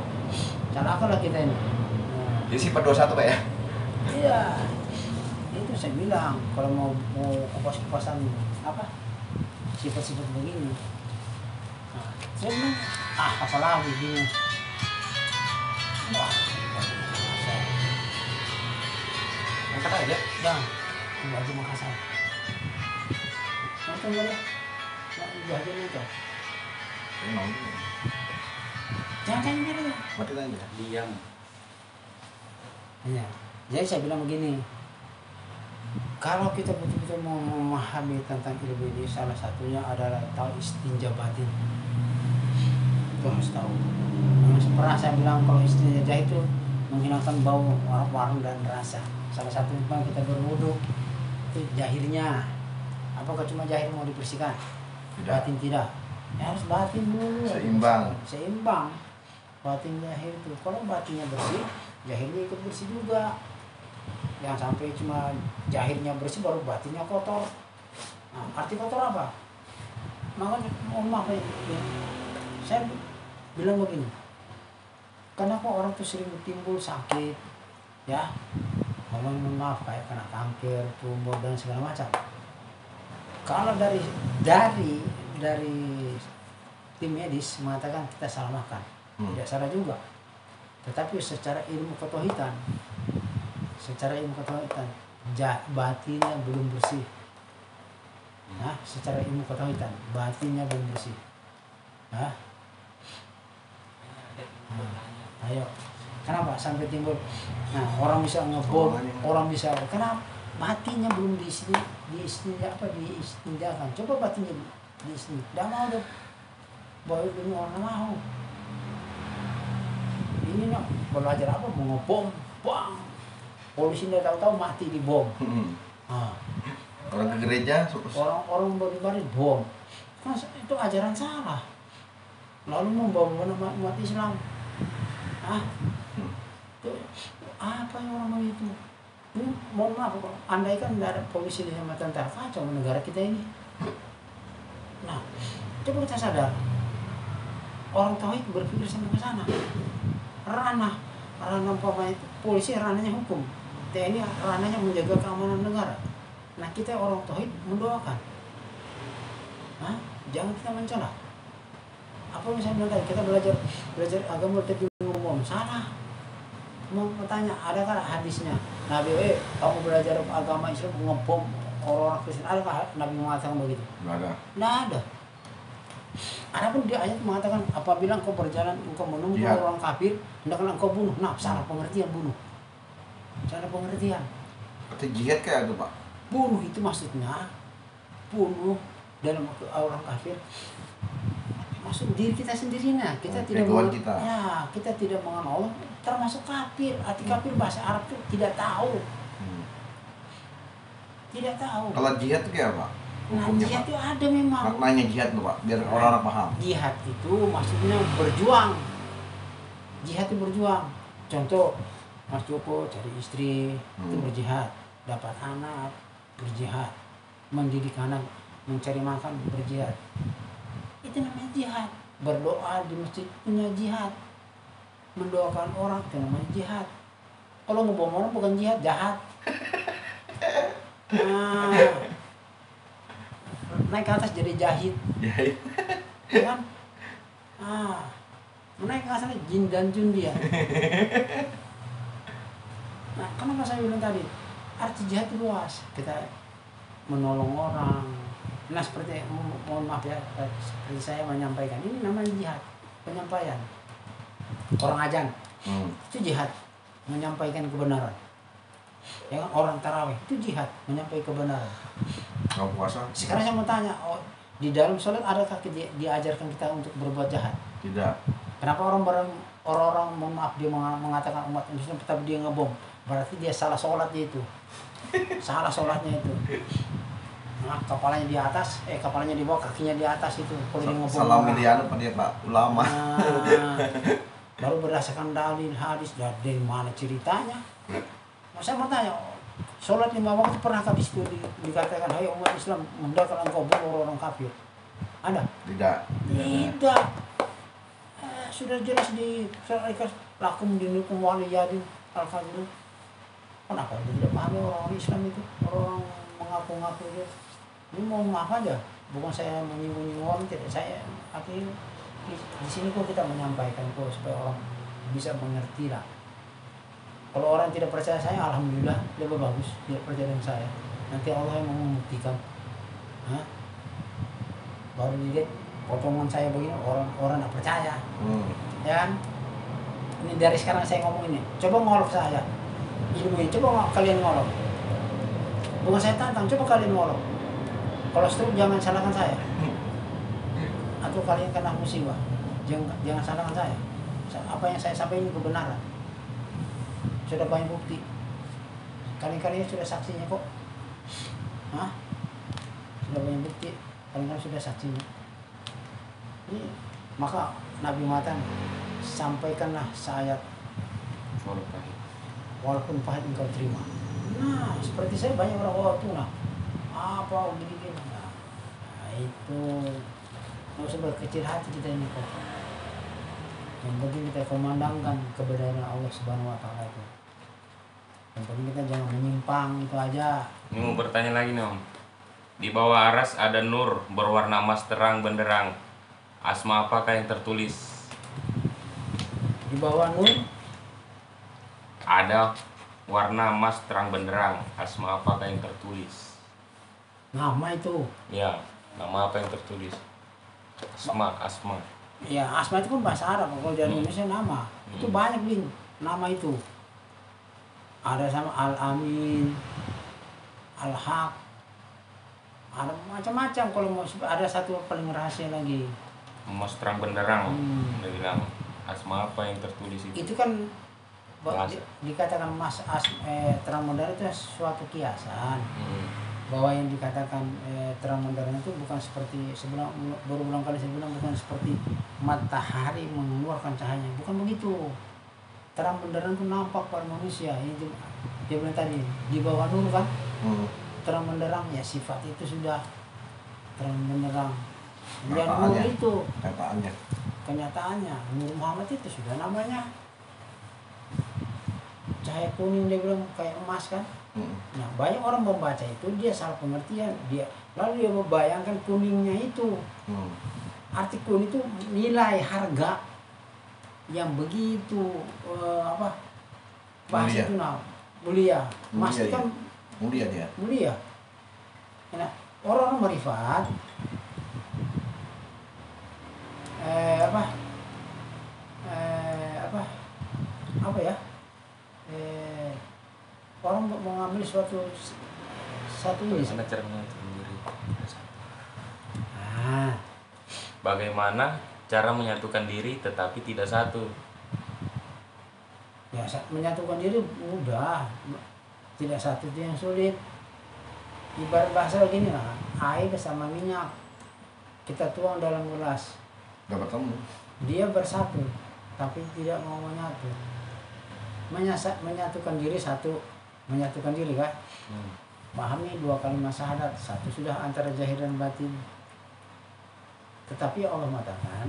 celaka lah kita ini. Nah, Jadi sifat 21, Pak, ya? iya, itu saya bilang kalau mau kupas-kupasan apa sifat-sifat begini. Nah, saya bilang, apalagi gini. Wah, Angkat aja. bang, baju Makassar. Nonton boleh? Baju itu. Ini nonton. Jangan gitu. Mati aja. Diam. Iya. Jadi saya bilang begini. Kalau kita betul-betul mau memahami tentang ilmu ini, salah satunya adalah tahu istinja batin. Itu harus tahu. Pernah saya bilang kalau istinja itu menghilangkan bau, warna dan rasa. Salah satu memang kita berwudu itu jahirnya. Apakah cuma jahir mau dibersihkan? Tidak. Batin tidak. Ya, harus batin dulu. Seimbang. Seimbang. Batin jahir itu. Kalau batinnya bersih, jahirnya ikut bersih juga. Jangan sampai cuma jahirnya bersih baru batinnya kotor. Nah, arti kotor apa? Makanya mohon maaf ya. Saya bilang begini. Kenapa orang tuh sering timbul sakit? Ya. Mohon maaf kayak kena kanker, tumor dan segala macam. Kalau dari tim medis mengatakan kita salah makan, tidak salah juga. Tetapi secara ilmu ketauhidan, batinnya belum bersih. Nah, secara ilmu ketauhidan, batinnya belum bersih. Nah, ayo, kenapa sampai timbul? Nah, orang bisa ngebom, orang bisa kenapa? Batinnya belum diistinjakan. Coba batinnya diistinjakan. Tidak mau deh. Bawa ini orang mau. Ini nak belajar apa? Mau ngebom, bang. Polisi tidak tahu mati di bom. Nah, Orang ke gereja, orang bari bom. Kan itu ajaran salah. Lalu membawa umat Islam. Itu apa yang orang mau itu? Ini mohon maaf, andai kan tidak ada polisi sama tentara, kacau negara kita ini. Nah, coba kita sadar. Orang tauhid berpikir sampai ke sana. Ranah umpamanya itu polisi ranahnya hukum, TNI ranahnya menjaga keamanan negara. Nah, kita orang tauhid mendoakan. Jangan kita mencela. Apa misalnya tadi kita belajar agama tapi ngomong salah. Mau bertanya, adakah hadisnya Nabi kamu belajar agama Islam ngebom orang Kristen, adakah Nabi mengatakan begitu? nggak ada. Nggak ada. Adapun di ayat mengatakan apabila engkau berjalan engkau menunggu orang kafir hendaklah engkau bunuh. Nah, salah pengertian bunuh. Salah pengertian. Itu jihad kayak itu, Pak. Bunuh itu maksudnya bunuh dalam orang kafir. Maksud diri kita sendirinya, kita tidak kita. Ya, kita tidak mengenal Allah, termasuk kafir. Arti kafir bahasa Arab itu tidak tahu. Tidak tahu. Kalau jihad itu kayak apa? Nah, Hukumnya jihad Pak. itu ada memang. Maknanya jihad tuh Pak, biar orang-orang paham. Jihad itu maksudnya berjuang. Jihad itu berjuang. Contoh, Mas Joko cari istri itu berjihad, dapat anak berjihad, mendidik anak, mencari makan berjihad. Itu namanya jihad. Berdoa di masjid punya jihad. Mendoakan orang itu namanya jihad. Kalau ngebom orang bukan jihad, jahat. Nah, naik ke atas jadi jahit, Jihad. ya kan? Naik ke atas jin dan jun dia. Nah, kenapa saya bilang tadi arti jihad itu luas. Kita menolong orang. Nah, seperti mohon maaf ya, seperti saya menyampaikan ini namanya jihad, penyampaian. Orang ajan itu jihad, menyampaikan kebenaran. Ya kan? Orang tarawih itu jihad, menyampaikan kebenaran. Kalau puasa? Sekarang saya mau tanya, di dalam sholat adakah diajarkan kita untuk berbuat jahat? Tidak. Kenapa orang-orang mohon maaf dia mengatakan umat Islam tapi dia ngebom? Berarti dia salah sholatnya itu. Salah sholatnya itu. Nah, kepalanya di atas, kepalanya di bawah, kakinya di atas itu. Kalau dia ngebom. Salam miliar apa dia Pak? Ulama. Baru berdasarkan dalil hadis dari mana ceritanya? Nah, saya mau tanya, sholat 5 waktu pernahkah di situ dikatakan, hai umat Islam, hendaklah engkau bunuh orang kafir? Ada? Tidak. Tidak. Sudah jelas di surat Al-Ikhlas, lakum dinukum waliyadin al-fadil. Kenapa dia tidak pahami orang Islam itu? Orang mengaku-ngaku itu. Ini mau maaf aja, bukan saya menyinggung orang, tidak. Saya akhirnya di sini kok kita menyampaikan kok supaya orang bisa mengerti lah. Kalau orang tidak percaya saya, alhamdulillah lebih bagus tidak percaya dengan saya. Nanti Allah yang membuktikan. Baru dilihat potongan saya begini, orang tidak percaya. Ya kan? Ini dari sekarang saya ngomong ini. Coba ngolok saya. Ilmu ini coba kalian ngolok. Bukan saya tantang, coba kalian ngolok. Kalau stroke jangan salahkan saya. Atau kalian kena musibah, jangan salahkan saya. Apa yang saya sampaikan ini kebenaran. Sudah banyak bukti. Kalian-kalian sudah saksinya kok. Sudah banyak bukti. Kalian-kalian sudah saksinya. Ini, maka Nabi mengatakan, sampaikanlah sayat walaupun pahit engkau terima. Nah, seperti saya banyak orang tuna. Apa begini? Nah, itu nggak usah berkecil hati kita ini kok. Yang penting kita kumandangkan kebenaran Allah Subhanahu Wa Taala itu. Yang penting kita jangan menyimpang, itu aja. Ini mau bertanya lagi nih Om. Di bawah aras ada nur berwarna emas terang benderang. Asma apakah yang tertulis? Di bawah nur Ada warna emas terang benderang. Asma apakah yang tertulis? nama itu. Ya, nama apa yang tertulis? Asma. Ya, asma itu kan bahasa Arab. Kalau di Indonesia nama. Itu banyak Bin, nama itu. Ada sama Al-Amin, Al-Haq. Ada macam-macam. Kalau mau ada satu paling rahasia lagi. Emas terang benderang. Dia bilang asma apa yang tertulis itu? Itu kan dikatakan terang benderang itu suatu kiasan. Bahwa yang dikatakan terang benderang itu bukan seperti berulang kali saya bilang, bukan seperti matahari mengeluarkan cahayanya, bukan begitu. Terang benderang itu nampak pada manusia. Ini dia bilang tadi di bawah nur kan, terang benderang ya sifat itu sudah terang benderang. Dan nur itu kenyataannya Nur Muhammad itu sudah namanya cahaya kuning, dia bilang kayak emas kan. Nah, banyak orang membaca itu dia salah pengertian, lalu dia membayangkan kuningnya itu. Arti kuning itu nilai harga yang begitu bahasa itu mulia. Emas itu kan mulia dia. Mulia. Nah, orang marifat orang mengambil satu ini. Bagaimana cara menyatukan diri tetapi tidak satu? Ya, menyatukan diri mudah, tidak satu itu yang sulit. Ibarat bahasa begini lah, air sama minyak kita tuang dalam gelas, Gak bertemu. dia bersatu tapi tidak mau menyatu. Menyatukan diri satu, menyatukan diri kan. Pahami dua kalimat syahadat, satu sudah antara zahir dan batin. Tetapi Allah mengatakan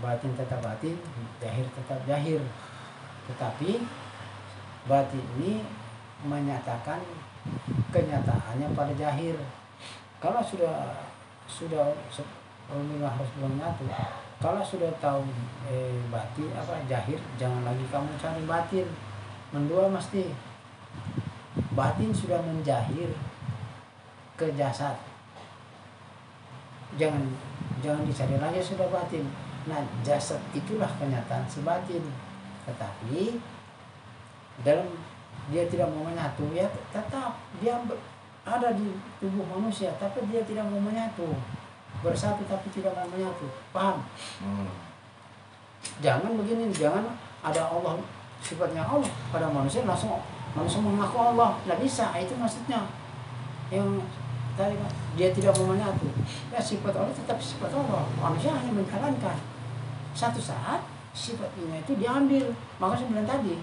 batin tetap batin, zahir tetap zahir. Tetapi batin ini menyatakan kenyataannya pada zahir. Kalau sudah Alhamdulillah harus menyatu. Kalau sudah tahu batin apa zahir, jangan lagi kamu cari batin. Mendua mesti. Batin sudah menjahir ke jasad. Jangan dicari lagi sudah batin. Nah, jasad itulah kenyataan si batin. Tetapi dalam dia tidak mau menyatu, ya tetap dia ada di tubuh manusia, tapi dia tidak mau menyatu. Bersatu tapi tidak mau menyatu. Paham? Jangan begini, jangan ada Allah, sifatnya Allah pada manusia langsung manusia mengaku Allah. Tidak bisa, itu maksudnya. Yang tadi dia tidak mau menyatu. Ya sifat Allah tetap sifat Allah. Manusia hanya menjalankan. Satu saat sifatnya itu diambil. Maka saya bilang tadi,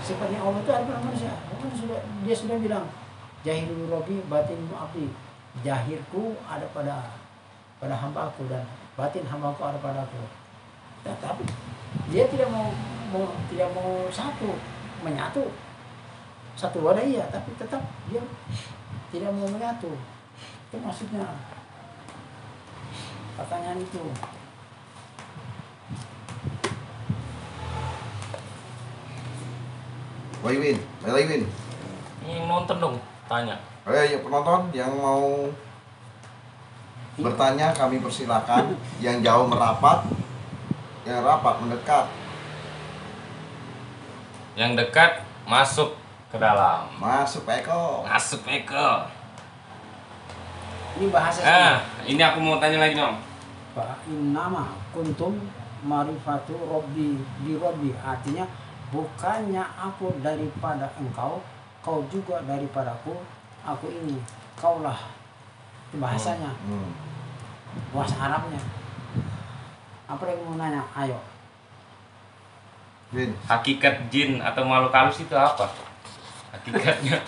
sifatnya Allah itu ada pada manusia. Dia sudah bilang, Jahilul Rabbi batin abdi. Jahirku ada pada hambaku dan batin hambaku ada padaku. Tetapi dia tidak mau satu, menyatu. Satu wadah iya, tapi tetap dia tidak mau menyatu. Itu maksudnya pertanyaan itu. Win. Ini nonton dong, tanya. Ayo penonton yang mau bertanya kami persilakan. Yang jauh merapat, yang rapat mendekat. Yang dekat masuk ke dalam. Masuk Eko. Ini bahasa Ini aku mau tanya lagi dong. Pak innama kuntum marifatu Robbi di Robbi, artinya bukannya aku daripada engkau, kau juga daripadaku, aku ini kaulah. Itu bahasanya. Bahasa Arabnya. Apa lagi mau nanya? Ayo. Win. Hakikat jin atau makhluk halus itu apa? Hakikatnya.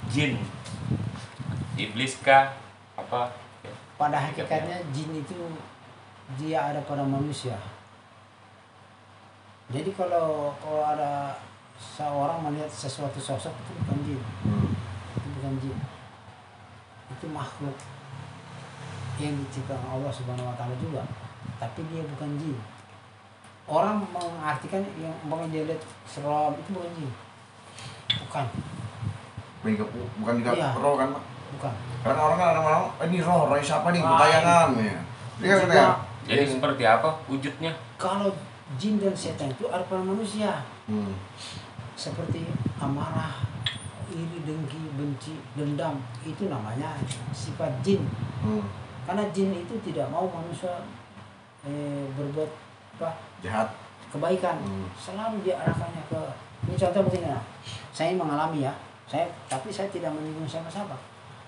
Jin. Iblis kah? Apa? Pada hakikatnya jin itu dia ada pada manusia. Jadi kalau ada seorang melihat sesuatu sosok itu bukan jin. Itu bukan jin. Itu makhluk yang diciptakan Allah Subhanahu wa taala juga. Tapi dia bukan jin. Orang mengartikan yang dia lihat seram itu bukan jin. Bukan. Bukan juga Iya. roh kan, Pak? Bukan. Karena orang kan ada ini roh siapa nih? Bayangan ya. Iya kan ya? Jadi seperti apa wujudnya? Kalau jin dan setan itu ada pada manusia. Seperti amarah, iri, dengki, benci, dendam, itu namanya sifat jin. Karena jin itu tidak mau manusia berbuat Jahat. kebaikan. Selalu dia arahkannya ke. Ini contoh begini lah. Saya mengalami ya. Tapi saya tidak menyinggung siapa-siapa.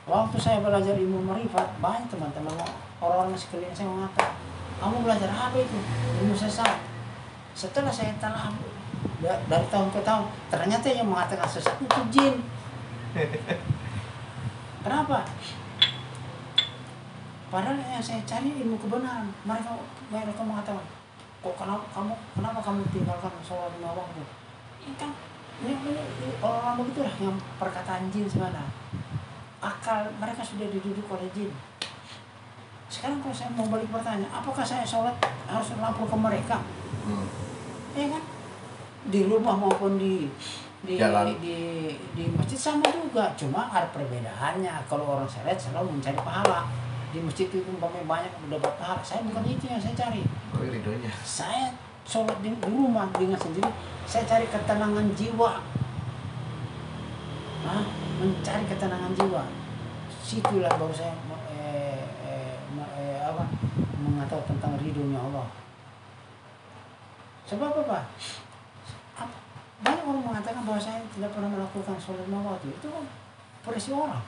Waktu saya belajar ilmu marifat, banyak teman-teman orang-orang sekeliling saya mengatakan, kamu belajar apa itu? Ilmu sesat. Setelah saya telah dari tahun ke tahun, ternyata yang mengatakan sesat itu jin. Kenapa? Padahal yang saya cari ilmu kebenaran. Mereka mengatakan, kenapa kamu tinggalkan sholat 5 waktu? Ini kan ini orang-orang begitulah yang perkataan jin sebenarnya. Akal mereka sudah diduduk oleh jin. Sekarang kalau saya mau balik bertanya, apakah saya sholat harus lapor ke mereka? Ya kan? Di rumah maupun di masjid sama juga, cuma ada perbedaannya. Kalau orang syariat selalu mencari pahala. Di masjid itu umpamanya banyak mendapat pahala. Saya bukan itu yang saya cari. Ridhonya. Saya sholat di rumah dengan sendiri, saya cari ketenangan jiwa. Mencari ketenangan jiwa. Situlah baru saya mengatakan tentang ridhonya Allah. Sebab apa? banyak orang mengatakan bahwa saya tidak pernah melakukan sholat lima waktu. Itu kan versi orang.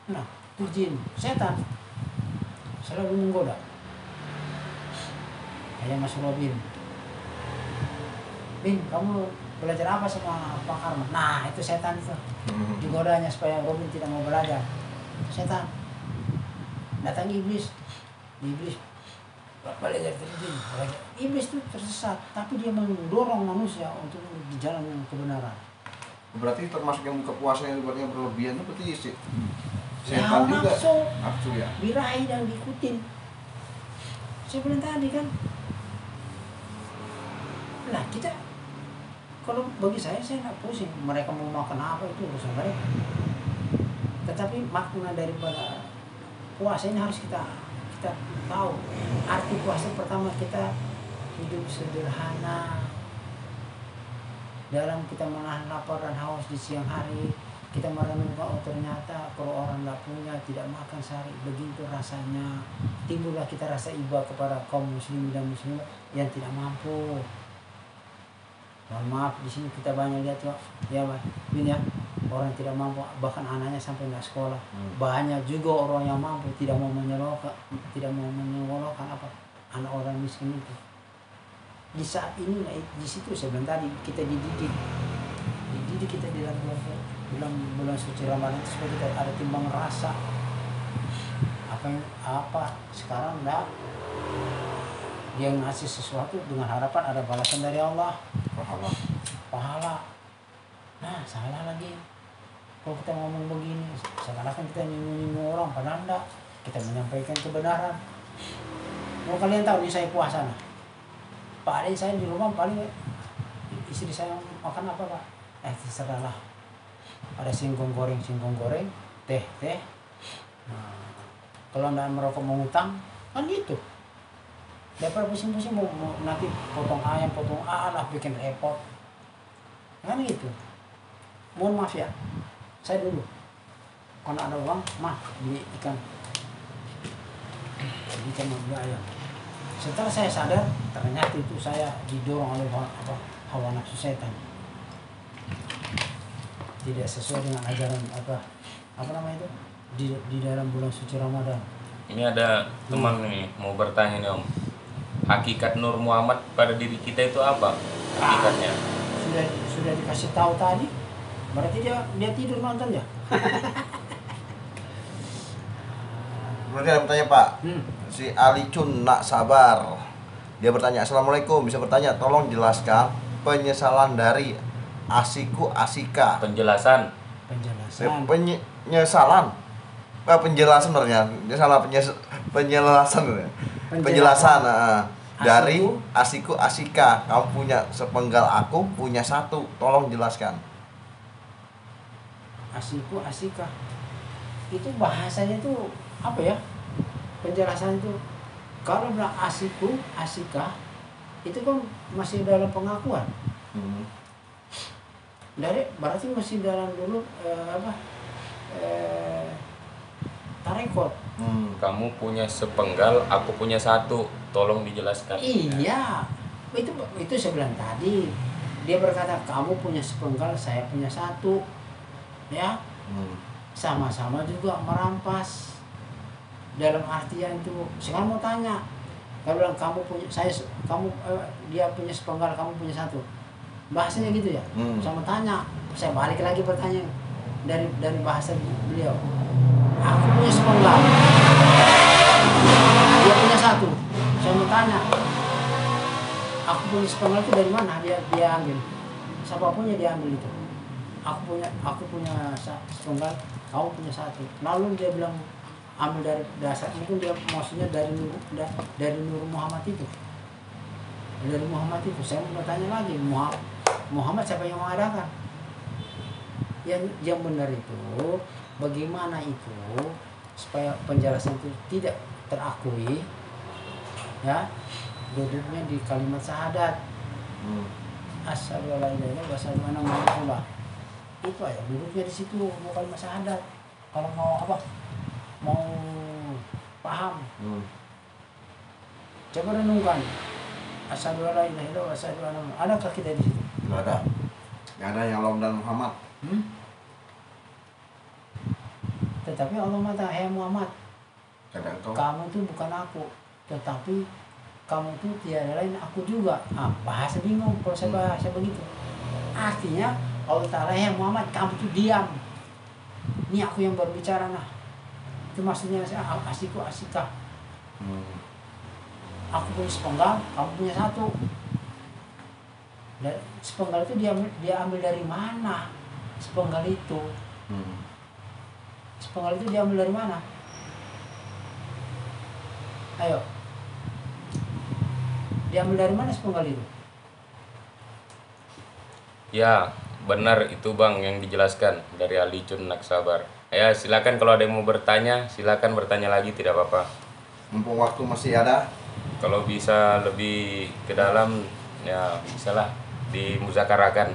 Nah, itu jin, setan selalu menggoda. Kayak Mas Robin, Bin, kamu belajar apa sama Pak Karma? Nah, itu setan itu. Digodanya supaya Robin tidak mau belajar. Setan. Datang iblis. Iblis belajar terjun. Iblis itu tersesat, tapi dia mendorong manusia untuk di jalan yang kebenaran. Berarti termasuk yang buka puasa yang buatnya berlebihan itu berarti Ya, setan juga. nafsu Ya. birahi dan diikutin. Saya bilang tadi kan. Nah, kita kalau bagi saya nggak pusing. Mereka mau makan apa itu urusan mereka. Tetapi makna daripada puasa ini harus kita tahu. Arti puasa pertama, kita hidup sederhana. Dalam kita menahan lapar dan haus di siang hari, kita merenungkan, oh ternyata kalau orang nggak punya, tidak makan sehari, begitu rasanya. Timbullah kita rasa iba kepada kaum muslimin dan muslimat yang tidak mampu. Mohon maaf, di sini kita banyak lihat ya Pak, ini ya, orang tidak mampu, bahkan anaknya sampai nggak sekolah. Banyak juga orang yang mampu tidak mau menyalurkan apa anak orang miskin itu. Di saat ini, di situ saya bilang tadi, kita dididik kita di dalam bulan suci Ramadan itu supaya kita ada timbang rasa. Apa sekarang enggak, dia ngasih sesuatu dengan harapan ada balasan dari Allah, pahala. Nah, salah lagi kalau kita ngomong begini, seakan-akan kita nyinggung orang, padahal enggak, kita menyampaikan kebenaran. Mau kalian tahu nih, saya puasa nah, paling saya di rumah paling istri saya makan apa Pak? Terserahlah, ada singkong goreng, teh. Nah, kalau anda merokok mau ngutang kan gitu, daripada pusing-pusing mau nanti potong ayam, lah bikin repot kan gitu. Mohon maaf ya, saya dulu kalau ada uang mah beli ikan beli ayam. Setelah saya sadar, ternyata itu saya didorong oleh hawa nafsu setan, tidak sesuai dengan ajaran apa namanya itu di dalam bulan suci Ramadan. Ini ada teman nih mau bertanya nih Om, hakikat Nur Muhammad pada diri kita itu apa hakikatnya? Sudah dikasih tahu tadi, berarti dia tidur nonton ya. Berarti ada bertanya Pak, si Ali Cun nak sabar. Dia bertanya, Assalamualaikum, bisa bertanya, tolong jelaskan penyesalan dari asiku asika. Penjelasan. Penyesalan. Penjelasan sebenarnya. Dia salah penjelasan. Penjelasan dari asiku asika. Kamu punya sepenggal, aku punya satu. Tolong jelaskan. Asiku asika. Itu bahasanya itu apa ya? Penjelasan itu kalau bilang asiku asika itu kan masih dalam pengakuan. Berarti masih dalam dulu tarekot. Kamu punya sepenggal, aku punya satu. Tolong dijelaskan. Iya, itu saya bilang tadi. Dia berkata kamu punya sepenggal, saya punya satu, ya. Sama-sama juga merampas. Dalam artian itu, sekarang mau tanya. Kalau bilang kamu punya, dia punya sepenggal, kamu punya satu. Bahasanya gitu ya. Sama tanya, saya balik lagi pertanyaan dari bahasa beliau. Aku punya sepenggal, dia punya satu. Saya mau tanya, aku punya sepenggal itu dari mana dia ambil? Siapa punya dia ambil itu? Aku punya sepenggal, kamu punya satu. Lalu dia bilang ambil dari dasar, mungkin dia maksudnya dari Nur Muhammad itu. Dari Muhammad itu. Saya mau tanya lagi, Muhammad siapa yang mengadakan? Yang benar itu bagaimana itu supaya penjelasan itu tidak terakui, ya, duduknya di kalimat syahadat. Asyhadu an la ilaha illallah wa asyhadu anna Muhammadan rasulullah. Itu aja duduknya di situ, mau kalimat syahadat. Kalau mau paham, coba renungkan. Asyhadu alla ilaha illallah wa asyhadu anna Muhammad. Adakah kita di situ? Nggak ada. Nggak ada yang Allah dan Muhammad. Tetapi Allah mengatakan, "Hai Muhammad, Kata engkau. kamu tuh bukan aku, tetapi kamu tuh tiada lain aku juga." Bahasa bingung kalau saya bahasa begitu. Artinya Allah Ta'ala, "Hai Muhammad, kamu tuh diam. Ini aku yang berbicara nah." Itu maksudnya asiku asikah. Aku punya sepenggal, kamu punya satu. Dan sepenggal itu dia ambil dari mana? Sepenggal itu. Sepenggal itu diambil dari mana? Ayo. Diambil dari mana sepenggal itu? Ya, benar itu Bang yang dijelaskan dari Ali Cun Naksabar. Ya, silakan kalau ada yang mau bertanya, silakan bertanya lagi, tidak apa-apa. Mumpung waktu masih ada, Kalau bisa lebih ke dalam, ya bisalah dimuzakarakan.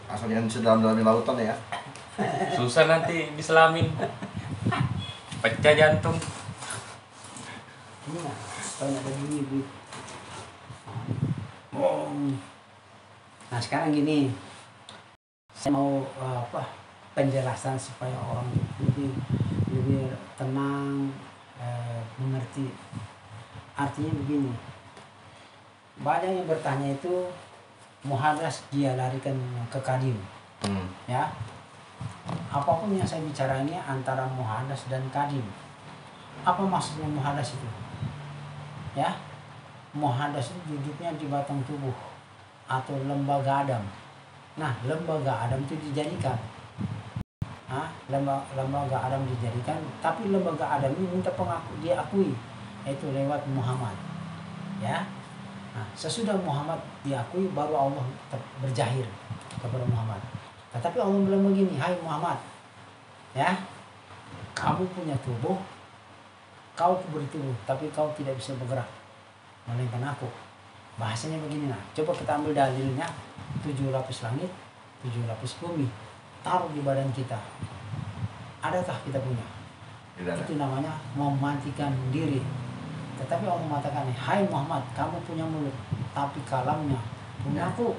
asal jangan sedalam-dalam lautan ya. Susah nanti diselamin. Pecah jantung. Ini nggak? Kalau ada gini. Nah sekarang gini, saya mau penjelasan supaya orang lebih tenang, mengerti. Artinya begini, banyak yang bertanya itu muhadas dia larikan ke kadim, ya. Apapun yang saya bicara ini antara muhadas dan kadim. Apa maksudnya muhadas itu? Ya, muhadas itu duduknya di batang tubuh atau lembaga Adam. Nah, lembaga Adam itu dijadikan. Lembaga Adam dijadikan, tapi lembaga Adam ini minta diakui, yaitu lewat Muhammad. Ya. Nah, sesudah Muhammad diakui baru Allah berjahir kepada Muhammad. Tetapi Allah bilang begini, "Hai Muhammad, ya, kamu punya tubuh, kau beri tubuh, tapi kau tidak bisa bergerak melainkan aku." Bahasanya begini, nah, coba kita ambil dalilnya, 7 lapis langit, 7 lapis bumi, taruh di badan kita. Adakah kita punya? Tidak ada. Itu namanya memantikan diri. Tetapi Allah mengatakan, "Hai Muhammad, kamu punya mulut, tapi kalamnya punya aku.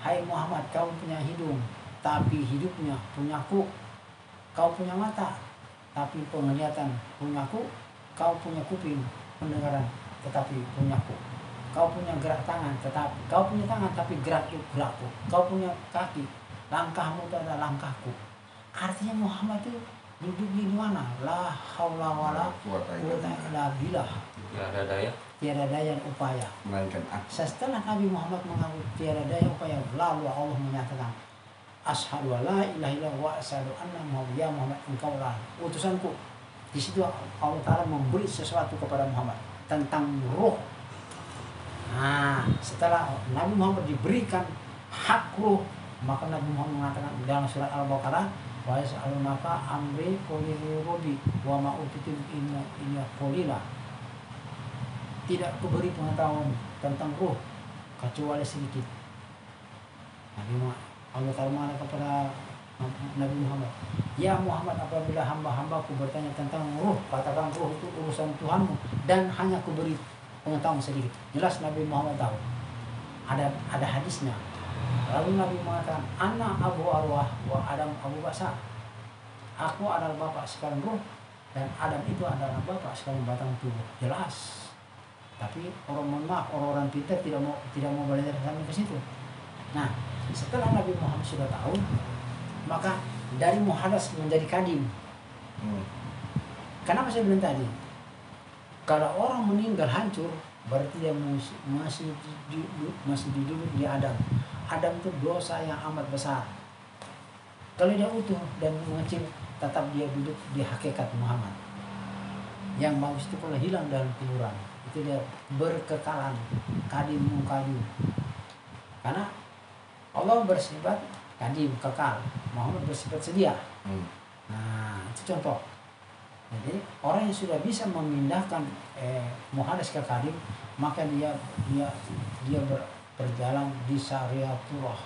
Hai Muhammad, kamu punya hidung, tapi hidupnya punya aku. Kau punya mata, tapi penglihatan punya aku. Kau punya kuping, pendengaran, tetapi punya aku. Kau punya gerak tangan, tapi gerakku. Kau punya kaki, langkahmu itu adalah langkahku." Artinya Muhammad itu duduk di mana? La haula wala quwwata illa billah. Tiada daya upaya. Melainkan aku. Setelah Nabi Muhammad mengaku tiada daya upaya, lalu Allah menyatakan, "Asyhadu alla ilaha illallah wa asyhadu anna Muhammadan ya Muhammad engkaulah utusanku." Di situ Allah Ta'ala memberi sesuatu kepada Muhammad tentang ruh. Nah, setelah Nabi Muhammad diberikan hak ruh, maka Nabi Muhammad mengatakan dalam surat Al-Baqarah, "Wa yas'alunaka amri qul rabbi wa ma utitu inna qalila." Tidak kuberi pengetahuan tentang ruh kecuali sedikit. Allah Ta'ala mengatakan kepada Nabi Muhammad, "Ya Muhammad, apabila hamba-hambaku bertanya tentang ruh, katakan ruh itu urusan Tuhanmu dan hanya kuberi pengetahuan sedikit." Jelas Nabi Muhammad tahu. Ada hadisnya. Lalu Nabi mengatakan, "Ana abu arwah wa Adam abu basar." Aku adalah bapak sekalian ruh dan Adam itu adalah bapak sekalian batang tubuh. Jelas. Tapi orang-orang pintar tidak mau belajar sampai ke situ. Nah, setelah Nabi Muhammad sudah tahu, maka dari muhadas menjadi kadim. Kenapa saya bilang tadi? Kalau orang meninggal hancur, berarti dia masih duduk di Adam. Adam itu dosa yang amat besar. Kalau dia utuh dan mengecil, tetap dia duduk di hakikat Muhammad. Yang bagus itu kalau hilang dalam kuburan, itu dia berkekalan, kadim. Karena Allah bersifat kadim, kekal. Muhammad bersifat sedia. Nah, itu contoh. Jadi orang yang sudah bisa memindahkan muhadas ke kadim, maka dia berjalan di syariatullah.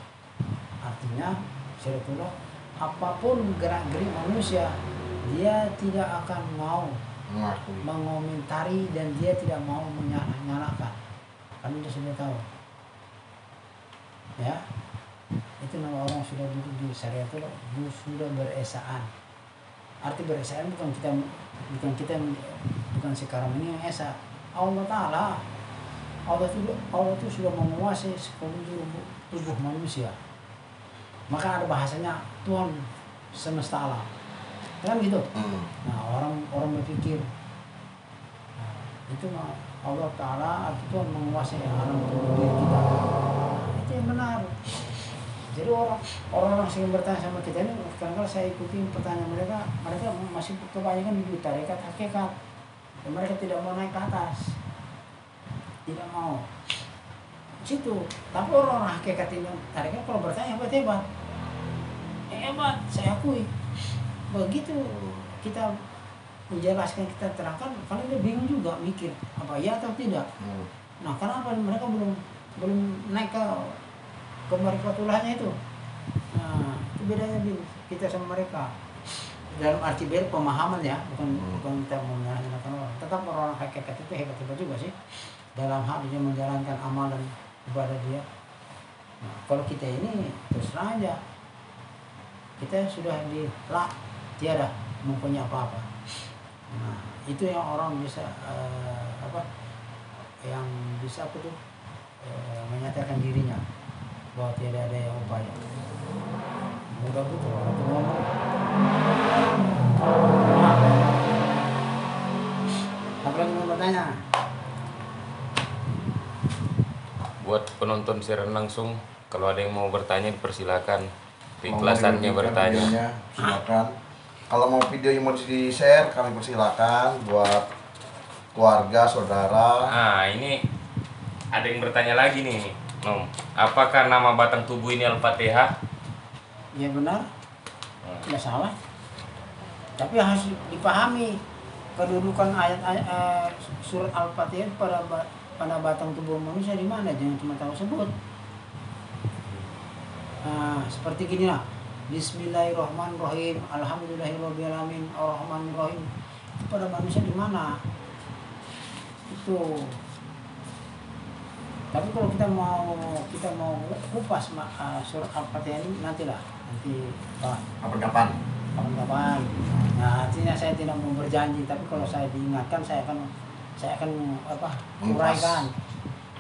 Artinya syariatullah, apapun gerak-gerik manusia, dia tidak akan mau Mengakui. mengomentari dan dia tidak mau menyalahkan. Kan dia sudah tahu. Ya, itu nama orang sudah duduk di syariat itu sudah beresaan. Arti beresaan bukan sekarang ini yang esa. Allah Taala, Allah itu sudah menguasai seluruh tubuh manusia. Maka ada bahasanya Tuhan semesta alam, kan gitu. Nah, orang berpikir, nah, itu Allah Taala arti Tuhan menguasai alam tubuh diri kita. Nah, itu yang benar. Jadi orang sering bertanya sama kita ini, kadang-kadang saya ikuti pertanyaan mereka masih kebanyakan di tarekat hakikat. Dan mereka tidak mau naik ke atas, tidak mau situ. Tapi orang hakikat ini tarekat kalau bertanya hebat, saya akui. Begitu kita menjelaskan, kita terangkan, paling dia bingung juga mikir apa ya atau tidak. Nah, kenapa mereka belum naik ke marifatullahnya itu. Nah, itu bedanya kita sama mereka. Dalam arti beda pemahaman ya, bukan kita mau menyalahkan orang. Tetap orang hakikat itu hebat-hebat juga sih dalam hal dia menjalankan amalan ibadah dia. Nah, kalau kita ini terus aja kita sudah tiada mempunyai apa-apa. Nah, itu yang orang bisa menyatakan dirinya bahwa tidak ada yang upaya. Mudah betul orang itu ngomong. Apa lagi mau bertanya? Buat penonton siaran langsung, kalau ada yang mau bertanya dipersilakan. Keikhlasannya bertanya. Silakan. Kalau mau video yang mau di share, kami persilakan buat keluarga, saudara. Nah, ini ada yang bertanya lagi nih, Nom. Apakah nama batang tubuh ini Al-Fatihah? Ya benar, tidak salah. Tapi harus dipahami kedudukan ayat surat Al-Fatihah pada batang tubuh manusia di mana, jangan cuma tahu sebut. Nah, seperti gini lah. Bismillahirrahmanirrahim, alhamdulillahirobbilalamin, arrahmanirrahim. Itu pada manusia di mana? Itu. Tapi kalau kita mau kupas surat Al-Fatihah ini nanti Kapan-kapan. Nah, artinya saya tidak mau berjanji, tapi kalau saya diingatkan saya akan uraikan,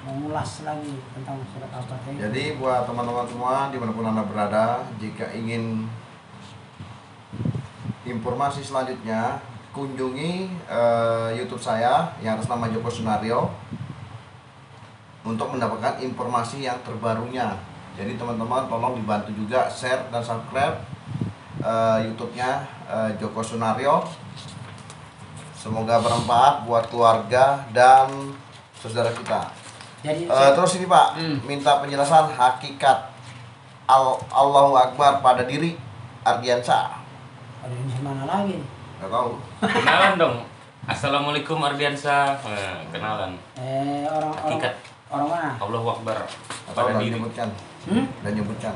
mengulas lagi tentang surat Al-Fatihah. Jadi buat teman-teman semua dimanapun Anda berada, jika ingin informasi selanjutnya, kunjungi YouTube saya yang atas nama Joko Sunario untuk mendapatkan informasi yang terbarunya. Jadi teman-teman tolong dibantu juga share dan subscribe YouTube-nya Joko Sunario. Semoga bermanfaat buat keluarga dan saudara kita. Jadi, terus ini Pak, minta penjelasan hakikat Allahu Akbar pada diri Ardiansa. ada di mana lagi? Gak tahu. Kenalan dong. Assalamualaikum Ardiansa. Kenalan. Hakikat Orang mana? Allahu Akbar Atau pada udah diri. nyebutkan. Dan nyebutkan.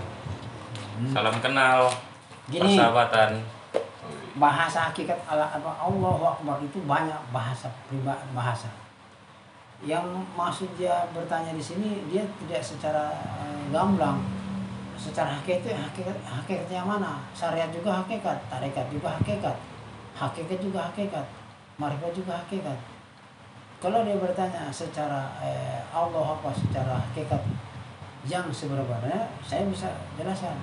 Salam kenal. Gini. Persahabatan. Bahasa hakikat Allahu Akbar itu banyak bahasa. Yang maksud dia bertanya di sini, dia tidak secara gamblang. Secara hakikatnya mana? Syariat juga hakikat, tarekat juga hakikat, hakikat juga hakikat, marifat juga hakikat. Kalau dia bertanya secara Allah Akbar secara hakikat yang sebenarnya, saya bisa jelaskan.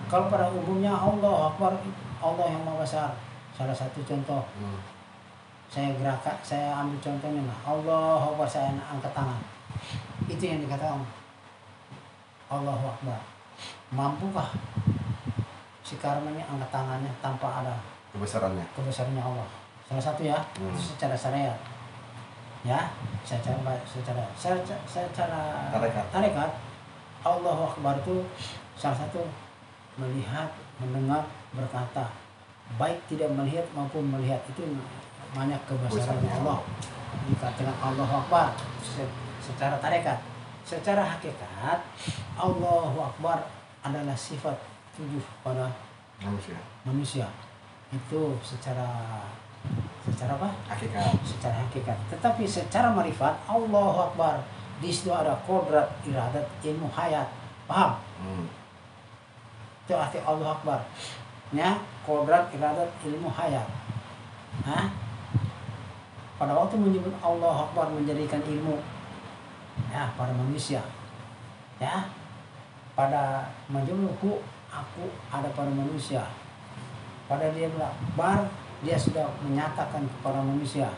Kalau pada umumnya Allah Akbar, Allah yang Maha Besar. Salah satu contoh, saya ambil contohnya lah. Allah Akbar, saya angkat tangan. Itu yang dikatakan Allahu Akbar. Mampukah si karmanya angkat tangannya tanpa ada kebesarannya Allah? Salah satu ya, itu secara syariat. Ya, secara tarekat Allahu Akbar itu salah satu melihat, mendengar, berkata, baik tidak melihat maupun melihat, itu banyak kebesaran Allah. Dikatakan Allahu Akbar secara tarekat. Secara hakikat Allahu Akbar adalah sifat tujuh pada manusia. Itu secara Secara apa? Hakikat. Secara hakikat. Tetapi secara marifat, Allahu Akbar. Di situ ada kodrat, iradat, ilmu hayat. Paham? Itu arti Allahu Akbar. Ya, kodrat, iradat, ilmu hayat. Hah? Pada waktu menyebut Allahu Akbar menjadikan ilmu ya pada manusia. Ya. Pada majmu'ku aku ada pada manusia. Pada dia bilang bar, dia sudah menyatakan kepada manusia.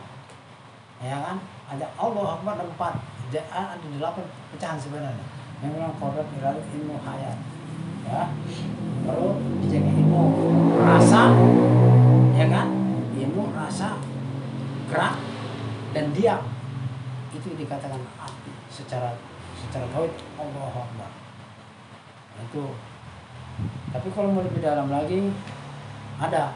Ya kan? Ada Allahu Akbar ada 4. Ada 8 pecahan sebenarnya. Yang bilang kodrat, iradat, ilmu hayat. Ya. Baru dijaga ilmu rasa, ya kan? Ilmu rasa, gerak dan diam. Itu dikatakan arti secara tauhid Allahu Akbar. Itu. Tapi kalau mau lebih dalam lagi ada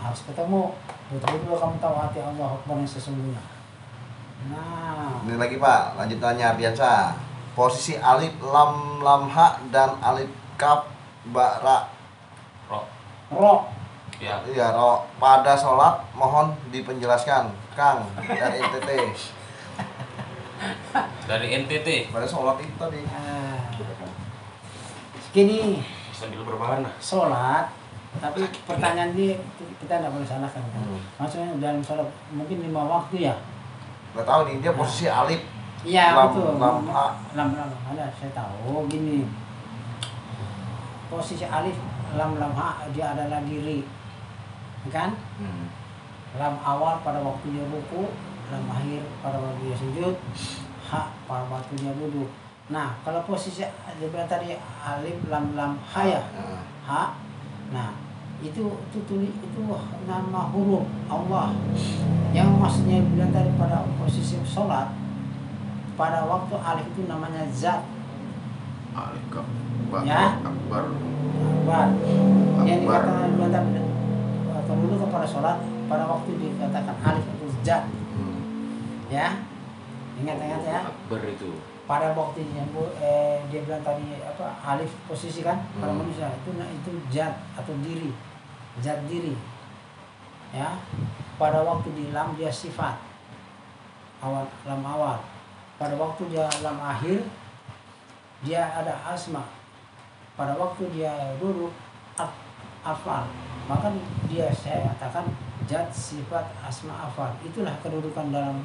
harus ketemu betul-betul kamu tahu arti Allahu Akbar yang sesungguhnya. Nah, Ini lagi Pak, lanjut tanya Ardiansa. Posisi alif lam lam ha dan alif kaf ba ra. ro Ya. Iya, ro pada sholat mohon dipenjelaskan Kang dari NTT. Dari NTT. Pada sholat itu tadi. Gini, Sambil berbahan. sholat, tapi pertanyaan ini kita tidak boleh salahkan kan? Maksudnya dalam sholat mungkin 5 waktu ya? Nggak tahu nih dia posisi alif Iya lam betul. lam ha. Lam ada saya tahu gini. Posisi alif lam ha dia adalah diri, kan? Lam awal pada waktu dia ruku, lam akhir pada waktu dia sujud, ha pada waktu dia duduk. Nah kalau posisi dia bilang tadi alif lam ha ya, ha. Nah itu tulis itu nama huruf Allah yang maksudnya bilang tadi pada posisi sholat pada waktu alif itu namanya zat Alif kaf ya akbar. Akbar yang dikatakan bilang tadi dulu kepada sholat pada waktu dikatakan alif itu zat ya ingat-ingat ya Akbar itu. pada waktu dia bilang tadi apa alif posisi kan pada manusia itu zat atau diri zat diri ya pada waktu di lam dia sifat awal lam awal pada waktu dia lam akhir dia ada asma pada waktu dia duduk afal maka dia saya katakan zat sifat asma afal itulah kedudukan dalam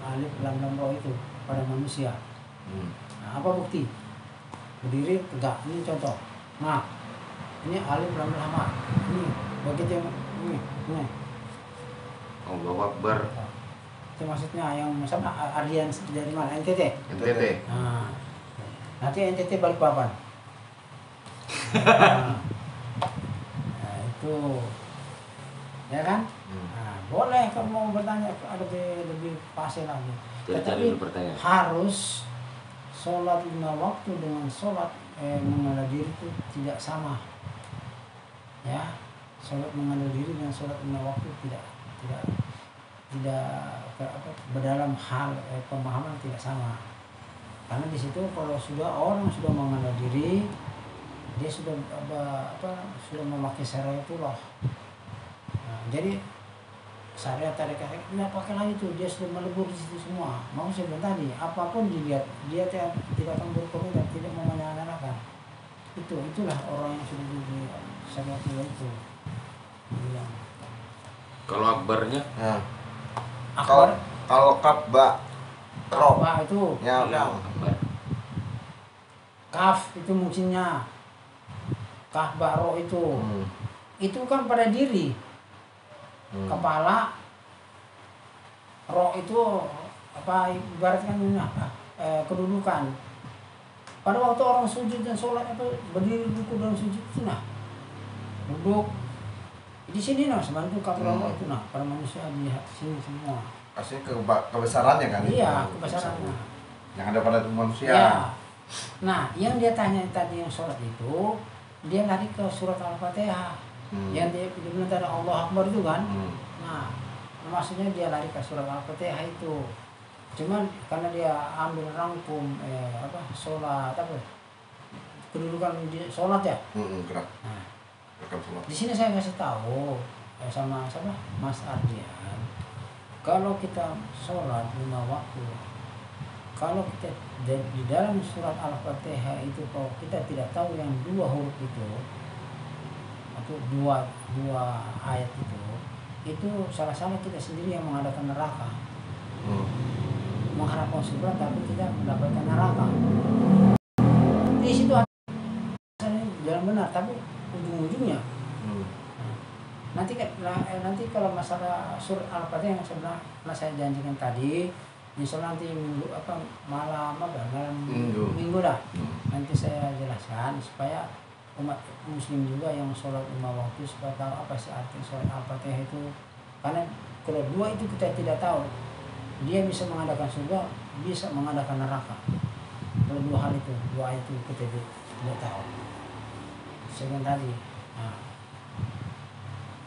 alif lam lam ro itu pada manusia. Nah, apa bukti? Berdiri tegak. Ini contoh. Nah, ini alif lam lam ha. Ini begitu ini. Allahu Akbar. Itu maksudnya yang sama Ardian dari mana? NTT. NTT. Nah, nanti NTT balik papan. Nah, itu ya kan? Nah, boleh kalau mau bertanya ada lebih pasti lagi. Tetapi harus sholat 5 waktu dengan sholat mengenal diri itu tidak sama. Ya, sholat mengenal diri dengan sholat 5 waktu tidak berdalam hal pemahaman tidak sama. Karena di situ kalau orang sudah mengenal diri, dia sudah sudah memakai syariatullah. Nah, jadi syariat tarekat tidak pakai lagi itu dia sudah melebur di situ semua. Mau saya bilang tadi apapun dilihat dia tidak akan berkomentar tidak mau menyalahkan. Itulah orang yang sudah di syariatullah itu. Bilang. Kalau akbarnya? Ya. Akbar. Kalau kaf ba ro. Apa itu? Ya, Akbar. Kaf itu musimnya. Kaf ba ro itu. Itu kan pada diri. Kepala roh itu apa ibaratkan kedudukan pada waktu orang sujud dan sholat itu berdiri ruku dan sujud itu duduk di sini sebenarnya kepala roh itu pada manusia di sini semua Pasti kebesarannya kan iya itu. kebesarannya Yang ada pada manusia. ya. Nah yang dia tanya tadi yang sholat itu dia lari ke surat Al-Fatihah yang dia bilang tadi Allah Akbar itu kan nah maksudnya dia lari ke surat Al-Fatihah itu cuman karena dia ambil rangkum sholat kedudukan di sholat ya Gerak. nah, Gerak sholat. di sini saya kasih tahu sama siapa Mas Ardian, kalau kita sholat 5 waktu, kalau kita di dalam surat Al-Fatihah itu kalau kita tidak tahu yang 2 huruf itu atau dua ayat itu salah-salah kita sendiri yang mengadakan neraka. Mengharapkan surga tapi tidak mendapatkan neraka. Di situ ada jalan benar tapi ujung-ujungnya nanti kalau masalah surat Al-Fatihah yang sebenarnya saya janjikan tadi, insya Allah nanti malam minggu lah nanti saya jelaskan supaya umat muslim juga yang sholat 5 waktu supaya tahu apa sih arti sholat Al-Fatihah itu. Karena kalau 2 itu kita tidak tahu, dia bisa mengadakan surga, bisa mengadakan neraka. Kalau 2 hal itu, 2 ayat itu kita tidak tahu. Sebenarnya tadi,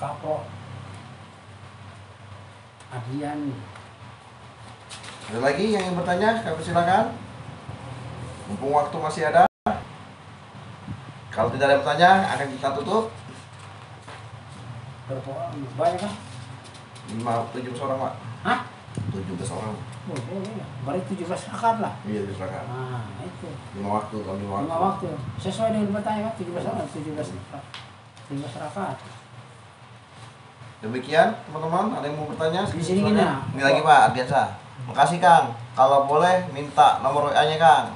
Kapro Adrian. Ada lagi yang ingin bertanya? Kami silakan. Mumpung waktu masih ada. Kalau tidak ada yang bertanya, akan kita tutup. Berapa orang? Banyak kan? 17 orang, Pak. Hah? 17 orang. Oh, boleh lah. Berarti 17 rakaat lah. Iya, silakan. Nah, itu. 5 waktu, kalau 5 waktu. 5 waktu. Sesuai dengan bertanya kan 17 orang, 17 rakaat. Demikian, teman-teman. Ada yang mau bertanya? Di sini Silakan. gini, Ini lagi, Pak Ardiansa. Makasih, Kang. Kalau boleh minta nomor WA-nya, Kang.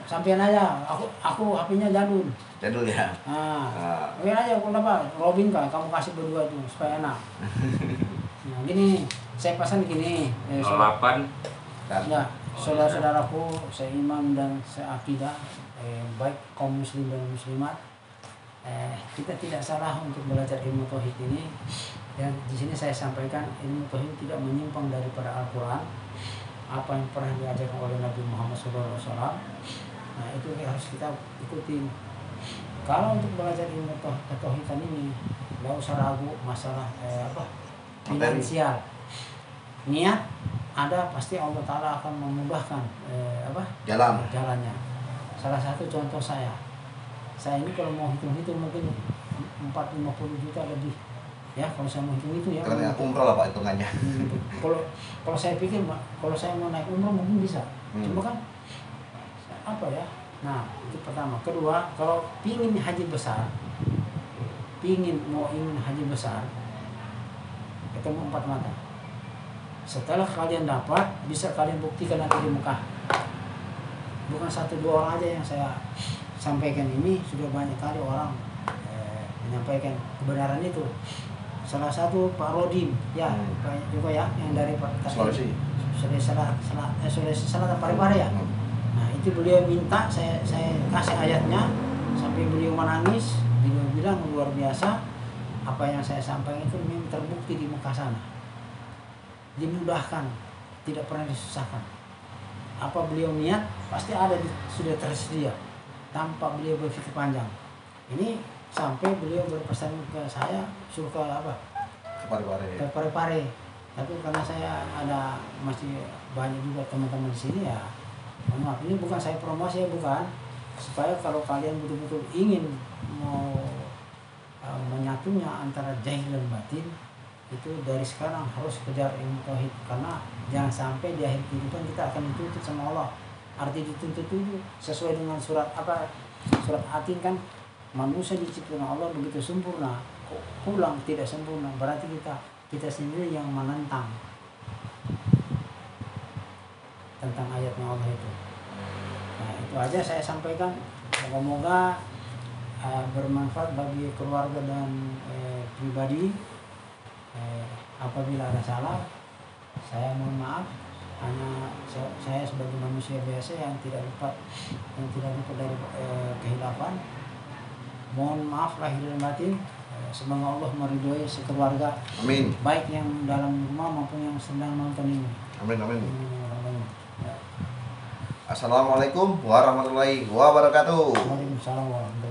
Sampean aja, aku HP-nya jadul. Jadul ya. Nah, aja kenapa? Robin kan, kamu kasih berdua tuh supaya enak. Nah, gini, saya pesan gini. 08 Ya, saudara-saudaraku, seiman dan seakidah, baik kaum muslim dan muslimat, kita tidak salah untuk belajar ilmu tauhid ini. Dan di sini saya sampaikan ilmu tauhid tidak menyimpang daripada Al-Quran, apa yang pernah diajarkan oleh Nabi Muhammad SAW. Nah, itu harus kita ikutin. Kalau untuk belajar ilmu tauhidan ini, nggak usah ragu masalah finansial. Niat ada, pasti Allah Taala akan memudahkan jalannya. Salah satu contoh saya ini kalau mau hitung mungkin 4-50 juta lebih. Ya, kalau saya mau hitung itu ya. Karena umroh lah, Pak, hitungannya. Kalau saya pikir, kalau saya mau naik umroh mungkin bisa. Cuma kan apa ya? Nah, itu pertama. Kedua, kalau ingin haji besar, ingin haji besar, ketemu 4 mata. Setelah kalian dapat, bisa kalian buktikan nanti di Mekah. Bukan 1-2 orang aja yang saya sampaikan ini, sudah banyak kali orang menyampaikan kebenaran itu. Salah satu Pak Rodim, ya, juga ya, yang dari Sulawesi Selatan Parepare ya. Nah, itu beliau minta saya kasih ayatnya sampai beliau menangis. Beliau bilang luar biasa, apa yang saya sampaikan itu memang terbukti di Mekah sana. Dimudahkan, tidak pernah disusahkan. Apa beliau niat pasti ada sudah tersedia tanpa beliau berpikir panjang. Ini sampai beliau berpesan ke saya suruh ke Parepare. Tapi karena saya masih banyak juga teman-teman di sini ya. Maaf, ini bukan saya promosi ya, bukan. Supaya kalau kalian betul-betul ingin mau menyatunya antara zahir dan batin, itu dari sekarang harus kejar ilmu tauhid, karena jangan sampai di akhir kehidupan kita akan dituntut sama Allah. Arti dituntut itu sesuai dengan surat Atin kan, manusia diciptakan Allah begitu sempurna, pulang tidak sempurna, berarti kita sendiri yang menentang tentang ayatnya Allah itu. Nah, itu aja saya sampaikan. Semoga bermanfaat bagi keluarga dan pribadi. Apabila ada salah, saya mohon maaf. Hanya saya sebagai manusia biasa yang tidak luput dari kehilafan. Mohon maaf lahir dan batin. Semoga Allah meridhoi sekeluarga. Amin. Baik yang dalam rumah maupun yang sedang nonton ini. Amin. Assalamualaikum warahmatullahi wabarakatuh. Waalaikumsalam warahmatullahi wabarakatuh.